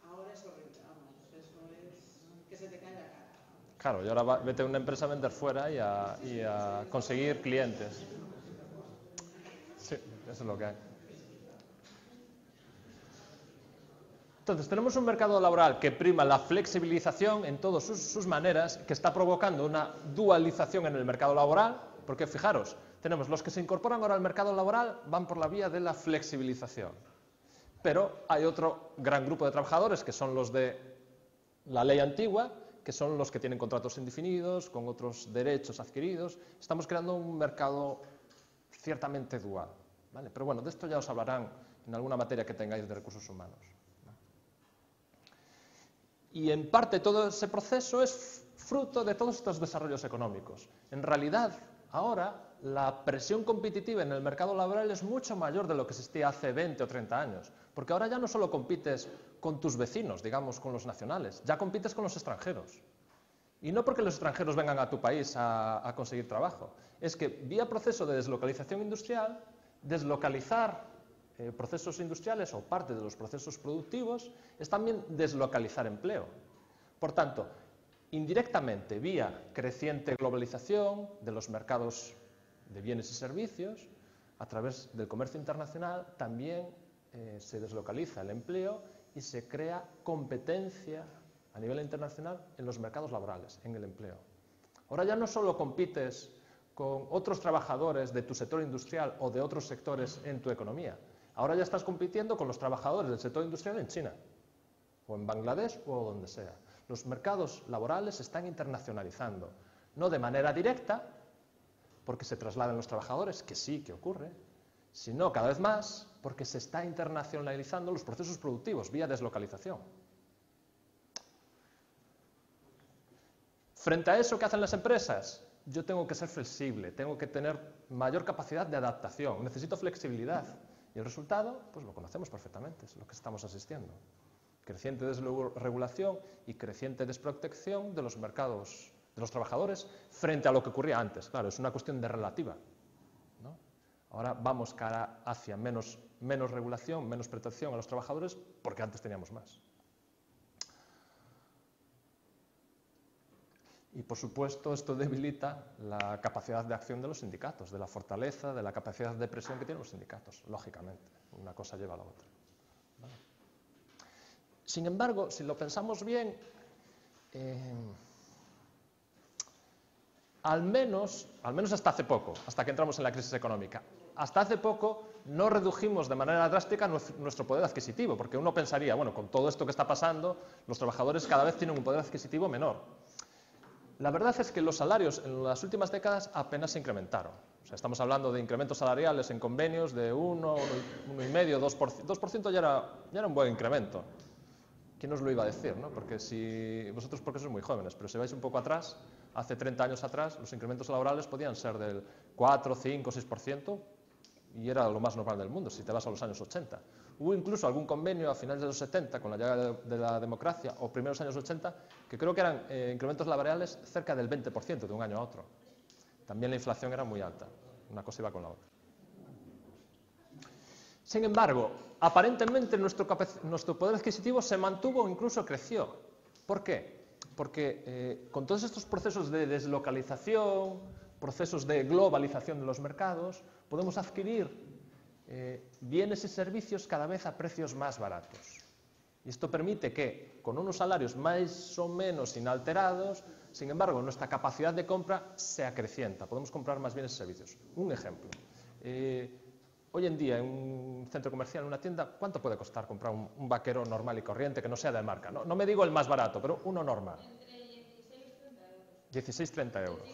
Ahora es horrible, vamos, eso es que se te cae la cara. Claro, y ahora vete a una empresa a vender fuera y a conseguir clientes. Sí, eso es lo que hay. Entonces, tenemos un mercado laboral que prima la flexibilización en todas sus maneras, que está provocando una dualización en el mercado laboral, porque fijaros, tenemos los que se incorporan ahora al mercado laboral, van por la vía de la flexibilización. Pero hay otro gran grupo de trabajadores, que son los de la ley antigua, que son los que tienen contratos indefinidos, con otros derechos adquiridos. Estamos creando un mercado ciertamente dual, ¿vale? Pero bueno, de esto ya os hablarán en alguna materia que tengáis de recursos humanos. Y en parte todo ese proceso es fruto de todos estos desarrollos económicos. En realidad, ahora la presión competitiva en el mercado laboral es mucho mayor de lo que existía hace 20 o 30 años, porque ahora ya no solo compites con tus vecinos, digamos, con los nacionales, ya compites con los extranjeros. Y no porque los extranjeros vengan a tu país a conseguir trabajo, es que vía proceso de deslocalización industrial, deslocalizar procesos industriales o parte de los procesos productivos es también deslocalizar empleo. Por tanto, indirectamente, vía creciente globalización de los mercados de bienes y servicios, a través del comercio internacional, también se deslocaliza el empleo y se crea competencia a nivel internacional en los mercados laborales, en el empleo. Ahora ya no solo compites con otros trabajadores de tu sector industrial o de otros sectores en tu economía, ahora ya estás compitiendo con los trabajadores del sector industrial en China, o en Bangladesh o donde sea. Los mercados laborales se están internacionalizando, no de manera directa, porque se trasladan los trabajadores, que sí, que ocurre, sino cada vez más porque se está internacionalizando los procesos productivos vía deslocalización. Frente a eso, ¿qué hacen las empresas? Yo tengo que ser flexible, tengo que tener mayor capacidad de adaptación, necesito flexibilidad. Y el resultado, pues lo conocemos perfectamente, es lo que estamos asistiendo. Creciente desregulación y creciente desprotección de los mercados, de los trabajadores, frente a lo que ocurría antes. Claro, es una cuestión de relativa, ¿no? Ahora vamos cara hacia menos regulación, menos protección a los trabajadores, porque antes teníamos más. Y, por supuesto, esto debilita la capacidad de acción de los sindicatos, de la fortaleza, de la capacidad de presión que tienen los sindicatos, lógicamente. Una cosa lleva a la otra. ¿Vale? Sin embargo, si lo pensamos bien, al menos hasta hace poco, hasta que entramos en la crisis económica, hasta hace poco no redujimos de manera drástica nuestro poder adquisitivo, porque uno pensaría, bueno, con todo esto que está pasando, los trabajadores cada vez tienen un poder adquisitivo menor. La verdad es que los salarios en las últimas décadas apenas se incrementaron. O sea, estamos hablando de incrementos salariales en convenios de 1, 1,5%, 2%. 2% ya era un buen incremento. ¿Quién os lo iba a decir, no? Porque vosotros porque sois muy jóvenes, pero si vais un poco atrás, hace 30 años atrás, los incrementos laborales podían ser del 4, 5, 6%, y era lo más normal del mundo, si te vas a los años 80. Hubo incluso algún convenio a finales de los 70, con la llegada de la democracia, o primeros años 80, que creo que eran incrementos laborales cerca del 20% de un año a otro. También la inflación era muy alta, una cosa iba con la otra. Sin embargo, aparentemente nuestro poder adquisitivo se mantuvo o incluso creció. ¿Por qué? Porque con todos estos procesos de deslocalización, procesos de globalización de los mercados, podemos adquirir bienes y servicios cada vez a precios más baratos. Y esto permite que, con unos salarios más o menos inalterados, sin embargo, nuestra capacidad de compra se acrecienta. Podemos comprar más bienes y servicios. Un ejemplo. Hoy en día, en un centro comercial, en una tienda, ¿cuánto puede costar comprar un vaquero normal y corriente que no sea de marca? No me digo el más barato, pero uno normal. Entre 16 y 30 euros.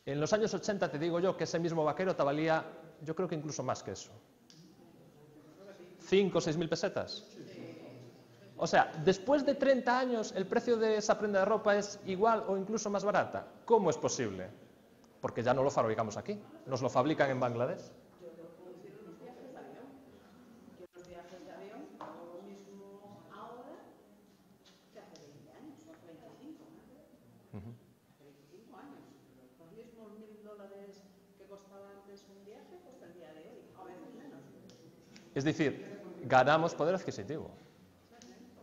En los años 80 te digo yo que ese mismo vaquero te valía, yo creo que incluso más que eso. 5 o 6 mil pesetas. O sea, después de 30 años el precio de esa prenda de ropa es igual o incluso más barata. ¿Cómo es posible? Porque ya no lo fabricamos aquí, nos lo fabrican en Bangladesh. Yo lo producir unos viajes de avión. Yo los viajes de avión hago lo mismo ahora que hace 20 años, o hace 25. Hace 25 años. Los mismos $1000 que costaba antes un viaje, cuesta el día de hoy, a veces menos. Es decir, ganamos poder adquisitivo.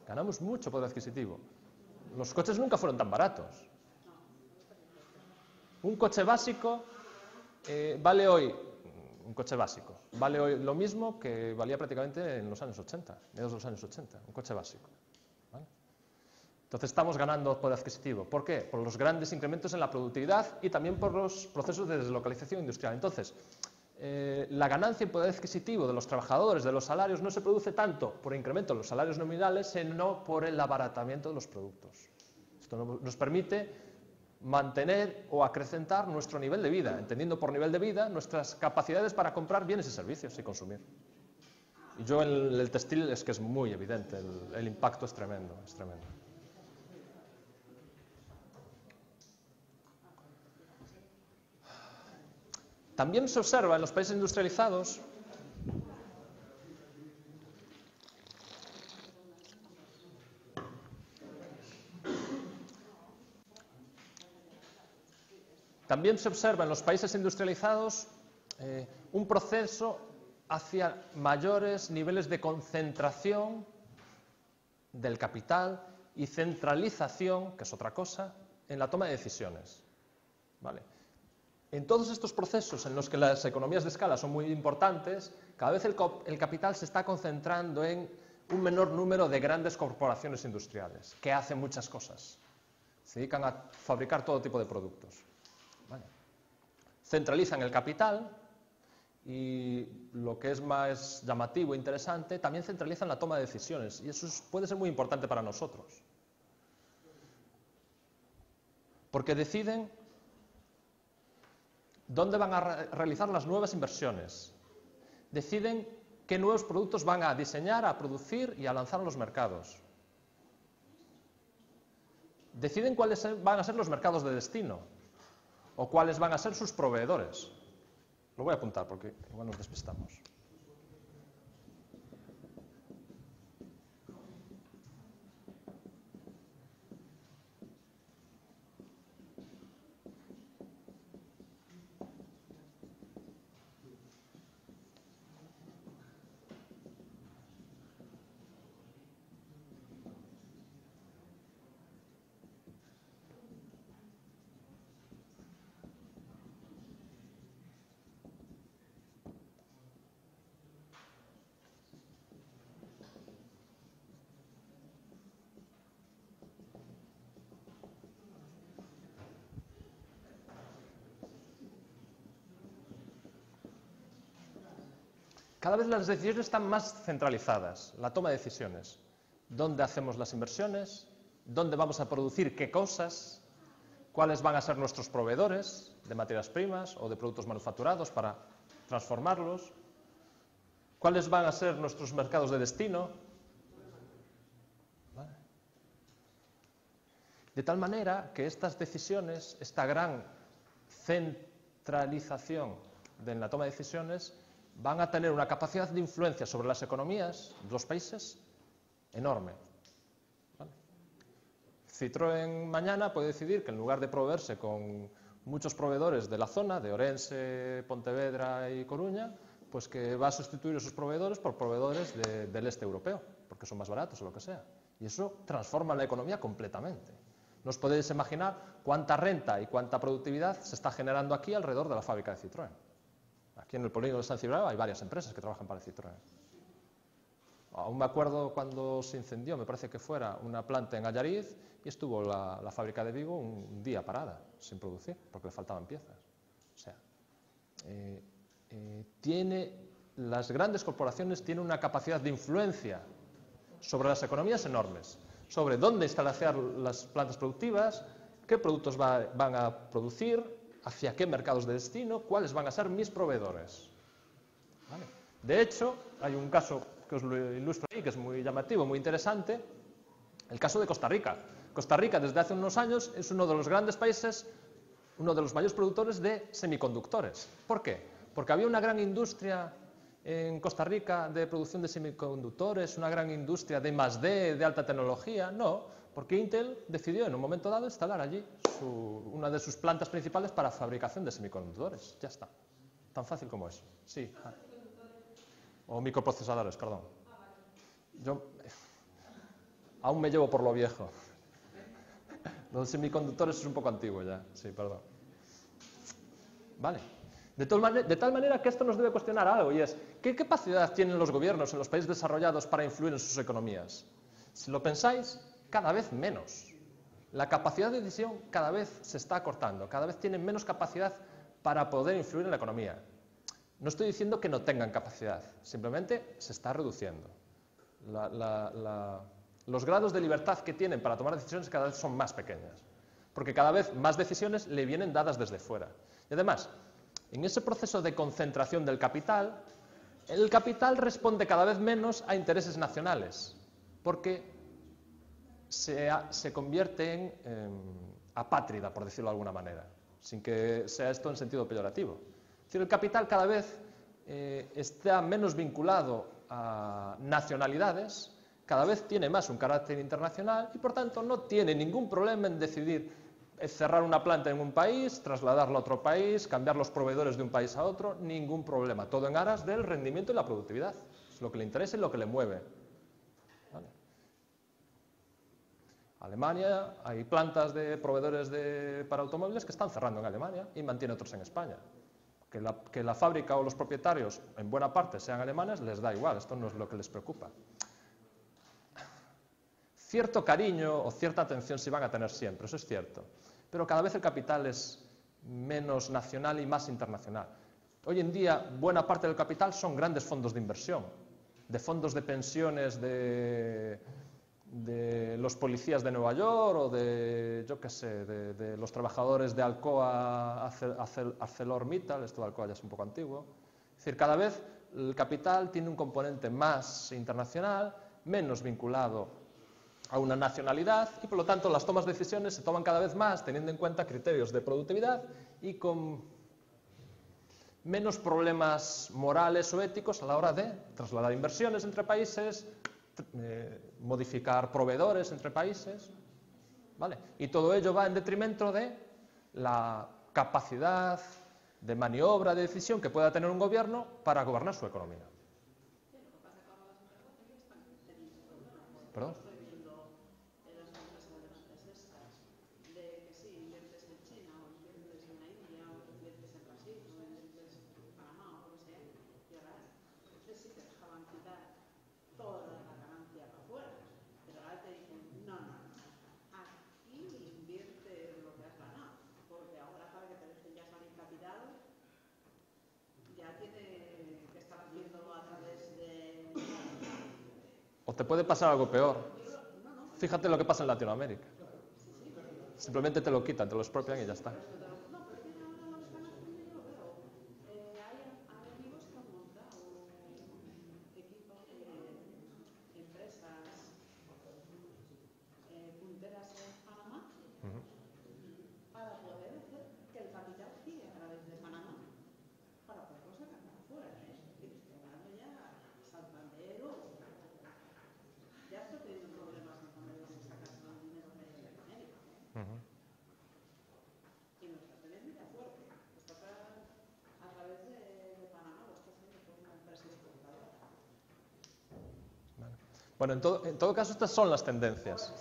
Ganamos mucho poder adquisitivo. Los coches nunca fueron tan baratos. Un coche básico vale hoy lo mismo que valía prácticamente en los años 80, mediados de los años 80, un coche básico. ¿Vale? Entonces estamos ganando poder adquisitivo. ¿Por qué? Por los grandes incrementos en la productividad y también por los procesos de deslocalización industrial. Entonces, la ganancia en poder adquisitivo de los trabajadores, de los salarios, no se produce tanto por incremento en los salarios nominales, sino por el abaratamiento de los productos. Esto nos permite mantener o acrecentar nuestro nivel de vida, entendiendo por nivel de vida nuestras capacidades para comprar bienes y servicios y consumir. Y yo en el textil es que es muy evidente, el impacto es tremendo, es tremendo. También se observa en los países industrializados un proceso hacia mayores niveles de concentración del capital y centralización, que es otra cosa, en la toma de decisiones. ¿Vale? En todos estos procesos en los que las economías de escala son muy importantes, cada vez el capital se está concentrando en un menor número de grandes corporaciones industriales, que hacen muchas cosas. Se dedican a fabricar todo tipo de productos. ¿Vale? Centralizan el capital y, lo que es más llamativo e interesante, también centralizan la toma de decisiones. Y eso puede ser muy importante para nosotros. Porque deciden dónde van a realizar las nuevas inversiones, deciden qué nuevos productos van a diseñar, a producir y a lanzar a los mercados. Deciden cuáles van a ser los mercados de destino o cuáles van a ser sus proveedores. Lo voy a apuntar porque igual nos despistamos. Cada vez las decisiones están más centralizadas, la toma de decisiones. ¿Dónde hacemos las inversiones? ¿Dónde vamos a producir qué cosas? ¿Cuáles van a ser nuestros proveedores de materias primas o de productos manufacturados para transformarlos? ¿Cuáles van a ser nuestros mercados de destino? ¿Vale? De tal manera que estas decisiones, esta gran centralización en la toma de decisiones, van a tener una capacidad de influencia sobre las economías de los países enorme. ¿Vale? Citroën mañana puede decidir que en lugar de proveerse con muchos proveedores de la zona, de Orense, Pontevedra y Coruña, pues que va a sustituir esos proveedores por proveedores del este europeo, porque son más baratos o lo que sea. Y eso transforma la economía completamente. No os podéis imaginar cuánta renta y cuánta productividad se está generando aquí alrededor de la fábrica de Citroën. Aquí en el polígono de San Cibrao hay varias empresas que trabajan para Citroën. Aún me acuerdo cuando se incendió, me parece que fuera una planta en Allariz, y estuvo la fábrica de Vigo un día parada, sin producir, porque le faltaban piezas. O sea, las grandes corporaciones tienen una capacidad de influencia sobre las economías enormes, sobre dónde instalar las plantas productivas, qué productos van a producir, hacia qué mercados de destino, cuáles van a ser mis proveedores. ¿Vale? De hecho, hay un caso que os lo ilustro ahí, que es muy llamativo, muy interesante, el caso de Costa Rica. Costa Rica, desde hace unos años, es uno de los grandes países, uno de los mayores productores de semiconductores. ¿Por qué? Porque había una gran industria en Costa Rica de producción de semiconductores, una gran industria de +D, de alta tecnología. No, porque Intel decidió en un momento dado instalar allí una de sus plantas principales para fabricación de semiconductores. Ya está. Tan fácil como eso. Sí. O microprocesadores, perdón. Yo aún me llevo por lo viejo. Los semiconductores es un poco antiguo ya. Sí, perdón. Vale. De tal manera que esto nos debe cuestionar algo, y es, ¿qué capacidad tienen los gobiernos en los países desarrollados para influir en sus economías? Si lo pensáis, cada vez menos. La capacidad de decisión cada vez se está acortando, cada vez tienen menos capacidad para poder influir en la economía. No estoy diciendo que no tengan capacidad, simplemente se está reduciendo. Los grados de libertad que tienen para tomar decisiones cada vez son más pequeñas, porque cada vez más decisiones le vienen dadas desde fuera. Y además, en ese proceso de concentración del capital, el capital responde cada vez menos a intereses nacionales, porque se convierte en apátrida, por decirlo de alguna manera, sin que sea esto en sentido peyorativo. Es decir, el capital cada vez está menos vinculado a nacionalidades, cada vez tiene más un carácter internacional y, por tanto, no tiene ningún problema en decidir cerrar una planta en un país, trasladarla a otro país, cambiar los proveedores de un país a otro, ningún problema. Todo en aras del rendimiento y la productividad. Es lo que le interesa y lo que le mueve. ¿Vale? Alemania, hay plantas de proveedores para automóviles que están cerrando en Alemania y mantiene otros en España. Que la fábrica o los propietarios en buena parte sean alemanes les da igual, esto no es lo que les preocupa. Cierto cariño o cierta atención sí van a tener siempre, eso es cierto, pero cada vez el capital es menos nacional y más internacional. Hoy en día buena parte del capital son grandes fondos de inversión, de fondos de pensiones de los policías de Nueva York o de, yo qué sé, de los trabajadores de Alcoa, ArcelorMittal, esto de Alcoa ya es un poco antiguo. Es decir, cada vez el capital tiene un componente más internacional, menos vinculado a una nacionalidad y, por lo tanto, las tomas de decisiones se toman cada vez más teniendo en cuenta criterios de productividad y con menos problemas morales o éticos a la hora de trasladar inversiones entre países, modificar proveedores entre países, ¿vale? Y todo ello va en detrimento de la capacidad de maniobra, de decisión que pueda tener un gobierno para gobernar su economía. ¿Perdón? O te puede pasar algo peor. Fíjate lo que pasa en Latinoamérica. Simplemente te lo quitan, te lo expropian y ya está. Bueno, en todo caso, estas son las tendencias.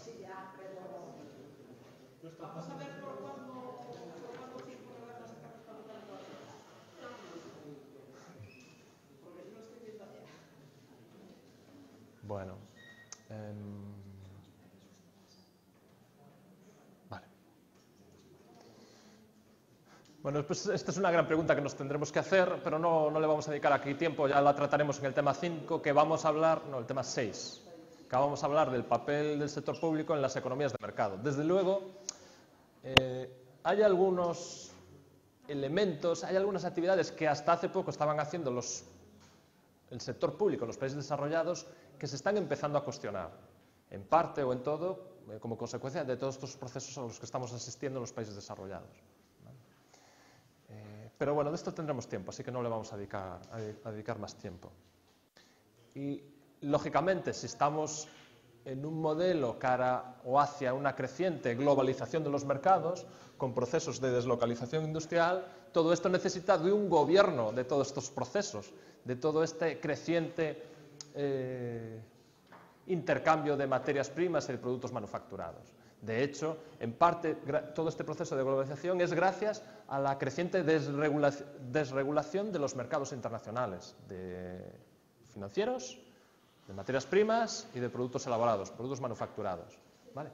Bueno, vale. Bueno, pues esta es una gran pregunta que nos tendremos que hacer, pero no le vamos a dedicar aquí tiempo, ya la trataremos en el tema 5, que vamos a hablar, no, el tema 6, que vamos a hablar del papel del sector público en las economías de mercado. Desde luego, hay algunos elementos, hay algunas actividades que hasta hace poco estaban haciendo el sector público en los países desarrollados que se están empezando a cuestionar, en parte o en todo, como consecuencia de todos estos procesos a los que estamos asistiendo en los países desarrollados. Pero bueno, de esto tendremos tiempo, así que no le vamos a dedicar más tiempo. Y, lógicamente, si estamos en un modelo cara o hacia una creciente globalización de los mercados, con procesos de deslocalización industrial, todo esto necesita de un gobierno de todos estos procesos, de todo este creciente intercambio de materias primas y de productos manufacturados. De hecho, en parte, todo este proceso de globalización es gracias a la creciente desregulación de los mercados internacionales, de financieros, de materias primas y de productos elaborados, productos manufacturados, ¿vale?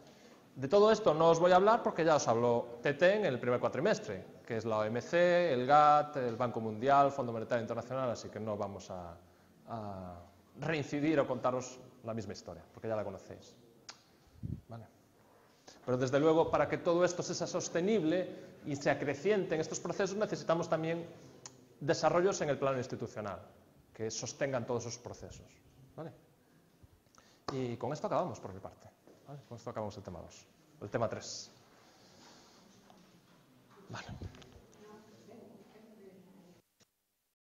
De todo esto no os voy a hablar porque ya os habló Tete en el primer cuatrimestre, que es la OMC, el GATT, el Banco Mundial, Fondo Monetario Internacional, así que no vamos a reincidir o contaros la misma historia, porque ya la conocéis, ¿vale? Pero desde luego, para que todo esto sea sostenible y se acreciente en estos procesos, necesitamos también desarrollos en el plano institucional, que sostengan todos esos procesos, ¿vale? Y con esto acabamos por mi parte, ¿vale? Con esto acabamos el tema 2, el tema 3.